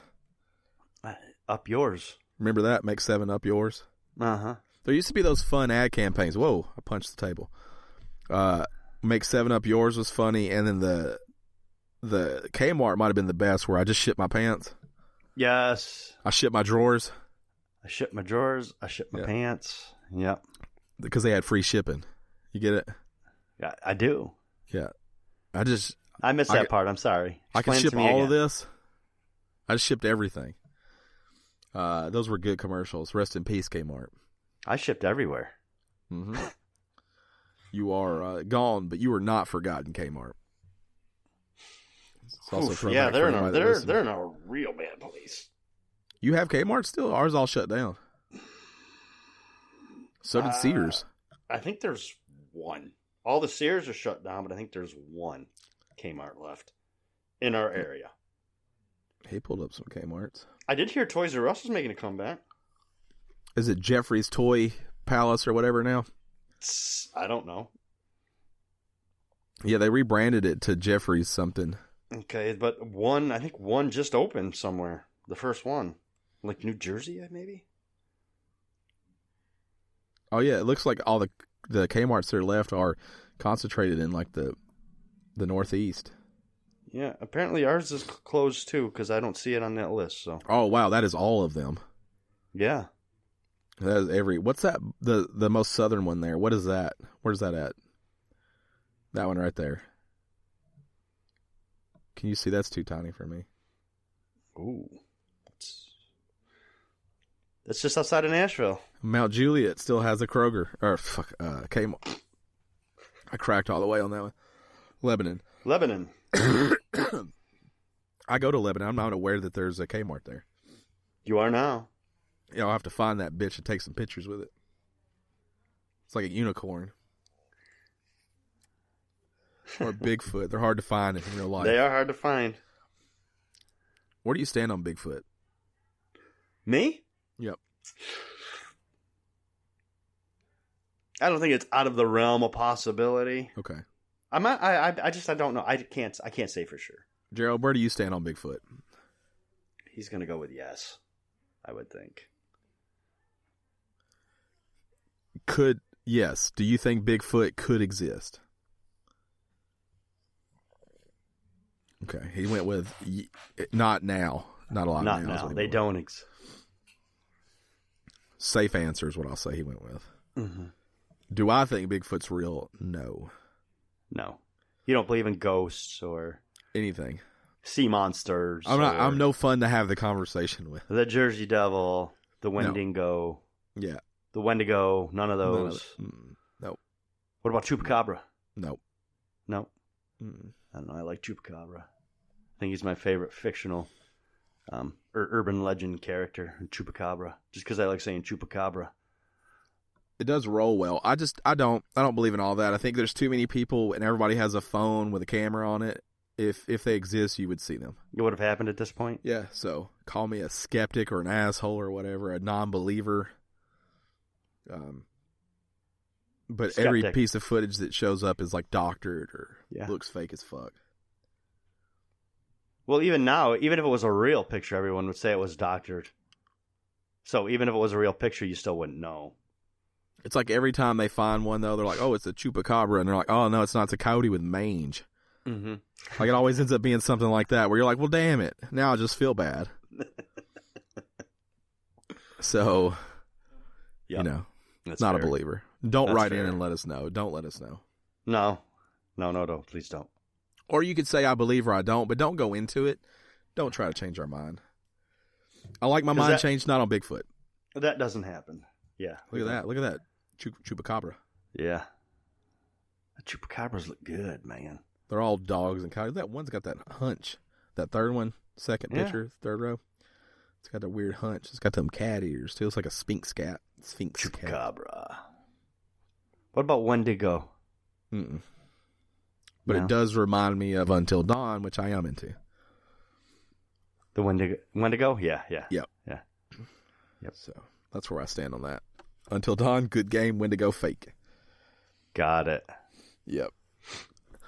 [SPEAKER 2] Up yours.
[SPEAKER 1] Remember that? Make 7 up yours.
[SPEAKER 2] Uh-huh.
[SPEAKER 1] There used to be those fun ad campaigns. Whoa, I punched the table. Make 7 up yours was funny, and then the Kmart might have been the best, where I just shit my pants.
[SPEAKER 2] Yes.
[SPEAKER 1] I ship my drawers.
[SPEAKER 2] I ship my drawers. I ship my pants. Yep.
[SPEAKER 1] Because they had free shipping. You get it?
[SPEAKER 2] Yeah, I do.
[SPEAKER 1] Yeah.
[SPEAKER 2] I missed that part. I'm sorry.
[SPEAKER 1] I can
[SPEAKER 2] Explain
[SPEAKER 1] ship
[SPEAKER 2] to me
[SPEAKER 1] all
[SPEAKER 2] again.
[SPEAKER 1] of this. I just shipped everything. Those were good commercials. Rest in peace, Kmart.
[SPEAKER 2] I shipped everywhere.
[SPEAKER 1] Mm-hmm. You are gone, but you are not forgotten, Kmart.
[SPEAKER 2] Yeah, they're in a real bad place.
[SPEAKER 1] You have Kmart still? Ours all shut down. So did Sears.
[SPEAKER 2] I think there's one. All the Sears are shut down, but I think there's one Kmart left in our area.
[SPEAKER 1] He pulled up some Kmarts.
[SPEAKER 2] I did hear Toys R Us is making a comeback.
[SPEAKER 1] Is it Jeffrey's Toy Palace or whatever now?
[SPEAKER 2] I don't know.
[SPEAKER 1] Yeah, they rebranded it to Jeffrey's something.
[SPEAKER 2] Okay, but I think one just opened somewhere. The first one. Like New Jersey, maybe?
[SPEAKER 1] Oh, yeah, it looks like all the Kmarts that are left are concentrated in, like, the Northeast.
[SPEAKER 2] Yeah, apparently ours is closed, too, because I don't see it on that list, so.
[SPEAKER 1] Oh, wow, that is all of them.
[SPEAKER 2] Yeah.
[SPEAKER 1] That is what's that, the most southern one there? What is that? Where's that at? That one right there. Can you see? That's too tiny for me.
[SPEAKER 2] Ooh. That's just outside of Nashville.
[SPEAKER 1] Mount Juliet still has a Kroger. Or, Kmart. I cracked all the way on that one. Lebanon. I go to Lebanon. I'm not aware that there's a Kmart there.
[SPEAKER 2] You are now.
[SPEAKER 1] Yeah, I'll have to find that bitch and take some pictures with it. It's like a unicorn. Or a Bigfoot. They're hard to find in real life.
[SPEAKER 2] They are hard to find.
[SPEAKER 1] Where do you stand on Bigfoot?
[SPEAKER 2] Me?
[SPEAKER 1] Yep.
[SPEAKER 2] I don't think it's out of the realm of possibility.
[SPEAKER 1] Okay.
[SPEAKER 2] I don't know. I can't say for sure.
[SPEAKER 1] Gerald, where do you stand on Bigfoot?
[SPEAKER 2] He's going to go with yes, I would think.
[SPEAKER 1] Yes. Do you think Bigfoot could exist? Okay. He went with not now. Not a lot
[SPEAKER 2] Not
[SPEAKER 1] now.
[SPEAKER 2] now. They don't exist.
[SPEAKER 1] Safe answer is what I'll say he went with.
[SPEAKER 2] Mm-hmm.
[SPEAKER 1] Do I think Bigfoot's real? No.
[SPEAKER 2] No. You don't believe in ghosts or
[SPEAKER 1] anything.
[SPEAKER 2] Sea monsters.
[SPEAKER 1] I'm no fun to have the conversation with.
[SPEAKER 2] The Jersey Devil, the Wendigo.
[SPEAKER 1] No. Yeah.
[SPEAKER 2] The Wendigo, none of those.
[SPEAKER 1] Nope.
[SPEAKER 2] What about Chupacabra?
[SPEAKER 1] Nope.
[SPEAKER 2] No. I don't know. I like Chupacabra. I think he's my favorite fictional urban legend character, Chupacabra. Just because I like saying Chupacabra.
[SPEAKER 1] It does roll well. I don't believe in all that. I think there's too many people and everybody has a phone with a camera on it. If they exist, you would see them.
[SPEAKER 2] It would have happened at this point?
[SPEAKER 1] Yeah, so call me a skeptic or an asshole or whatever, a non-believer. But
[SPEAKER 2] Skeptic.
[SPEAKER 1] every piece of footage that shows up is like doctored or looks fake as fuck.
[SPEAKER 2] Well, even now, even if it was a real picture, everyone would say it was doctored. So even if it was a real picture, you still wouldn't know.
[SPEAKER 1] It's like every time they find one, though, they're like, oh, it's a chupacabra. And they're like, oh, no, it's not. It's a coyote with mange.
[SPEAKER 2] Mm-hmm.
[SPEAKER 1] Like, it always ends up being something like that where you're like, well, damn it. Now I just feel bad. So, you know,
[SPEAKER 2] that's
[SPEAKER 1] not
[SPEAKER 2] fair.
[SPEAKER 1] a believer. Don't
[SPEAKER 2] That's
[SPEAKER 1] write
[SPEAKER 2] fair.
[SPEAKER 1] in and let us know. Don't let us know.
[SPEAKER 2] No, please don't.
[SPEAKER 1] Or you could say I believe or I don't, but don't go into it. Don't try to change our mind. I like my mind changed, not on Bigfoot.
[SPEAKER 2] That doesn't happen. Yeah.
[SPEAKER 1] Look at that. Look at that. Chupacabra.
[SPEAKER 2] Yeah. The chupacabras look good, man.
[SPEAKER 1] They're all dogs and coyotes. That one's got that hunch. That third one, second picture, third row. It's got that weird hunch. It's got them cat ears, too. It's like a sphinx cat.
[SPEAKER 2] Chupacabra. Cat. What about Wendigo?
[SPEAKER 1] Mm-mm. But it does remind me of Until Dawn, which I am into.
[SPEAKER 2] The Wendigo? Yeah.
[SPEAKER 1] Yep.
[SPEAKER 2] Yeah. Yep.
[SPEAKER 1] So that's where I stand on that. Until Dawn, good game. Wendigo, fake.
[SPEAKER 2] Got it.
[SPEAKER 1] Yep.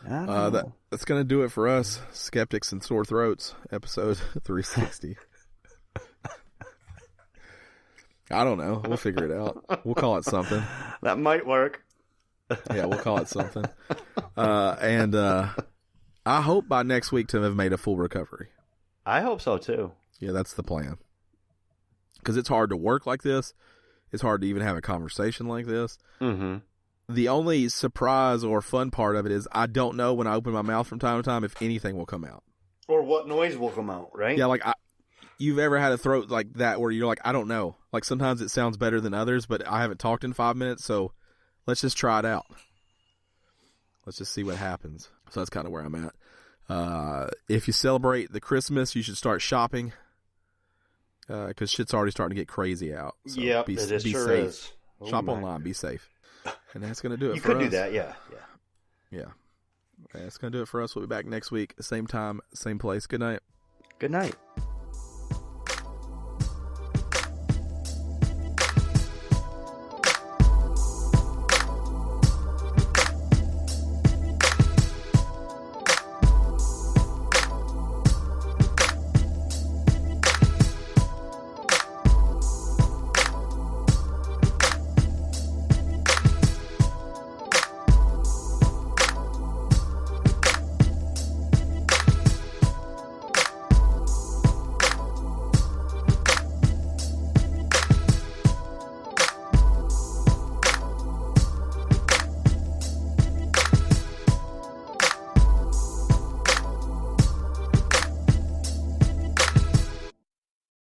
[SPEAKER 1] That's going to do it for us, Skeptics and Sore Throats, episode 360. I don't know. We'll figure it out. We'll call it something.
[SPEAKER 2] That might work.
[SPEAKER 1] Yeah, we'll call it something. And I hope by next week to have made a full recovery.
[SPEAKER 2] I hope so, too.
[SPEAKER 1] Yeah, that's the plan. Because it's hard to work like this. It's hard to even have a conversation like this.
[SPEAKER 2] Mm-hmm.
[SPEAKER 1] The only surprise or fun part of it is I don't know when I open my mouth from time to time if anything will come out.
[SPEAKER 2] Or what noise will come out, right?
[SPEAKER 1] Yeah, like you've ever had a throat like that where you're like, I don't know. Like sometimes it sounds better than others, but I haven't talked in 5 minutes, so let's just try it out. Let's just see what happens. So that's kind of where I'm at. If you celebrate the Christmas, you should start shopping because shit's already starting to get crazy out. So
[SPEAKER 2] yep,
[SPEAKER 1] be
[SPEAKER 2] it sure
[SPEAKER 1] safe.
[SPEAKER 2] is. Oh,
[SPEAKER 1] Shop online, be safe. And that's going to do it
[SPEAKER 2] you
[SPEAKER 1] for us.
[SPEAKER 2] You could do that, yeah.
[SPEAKER 1] Yeah. That's going to do it for us. We'll be back next week, same time, same place. Good night.
[SPEAKER 2] Good night.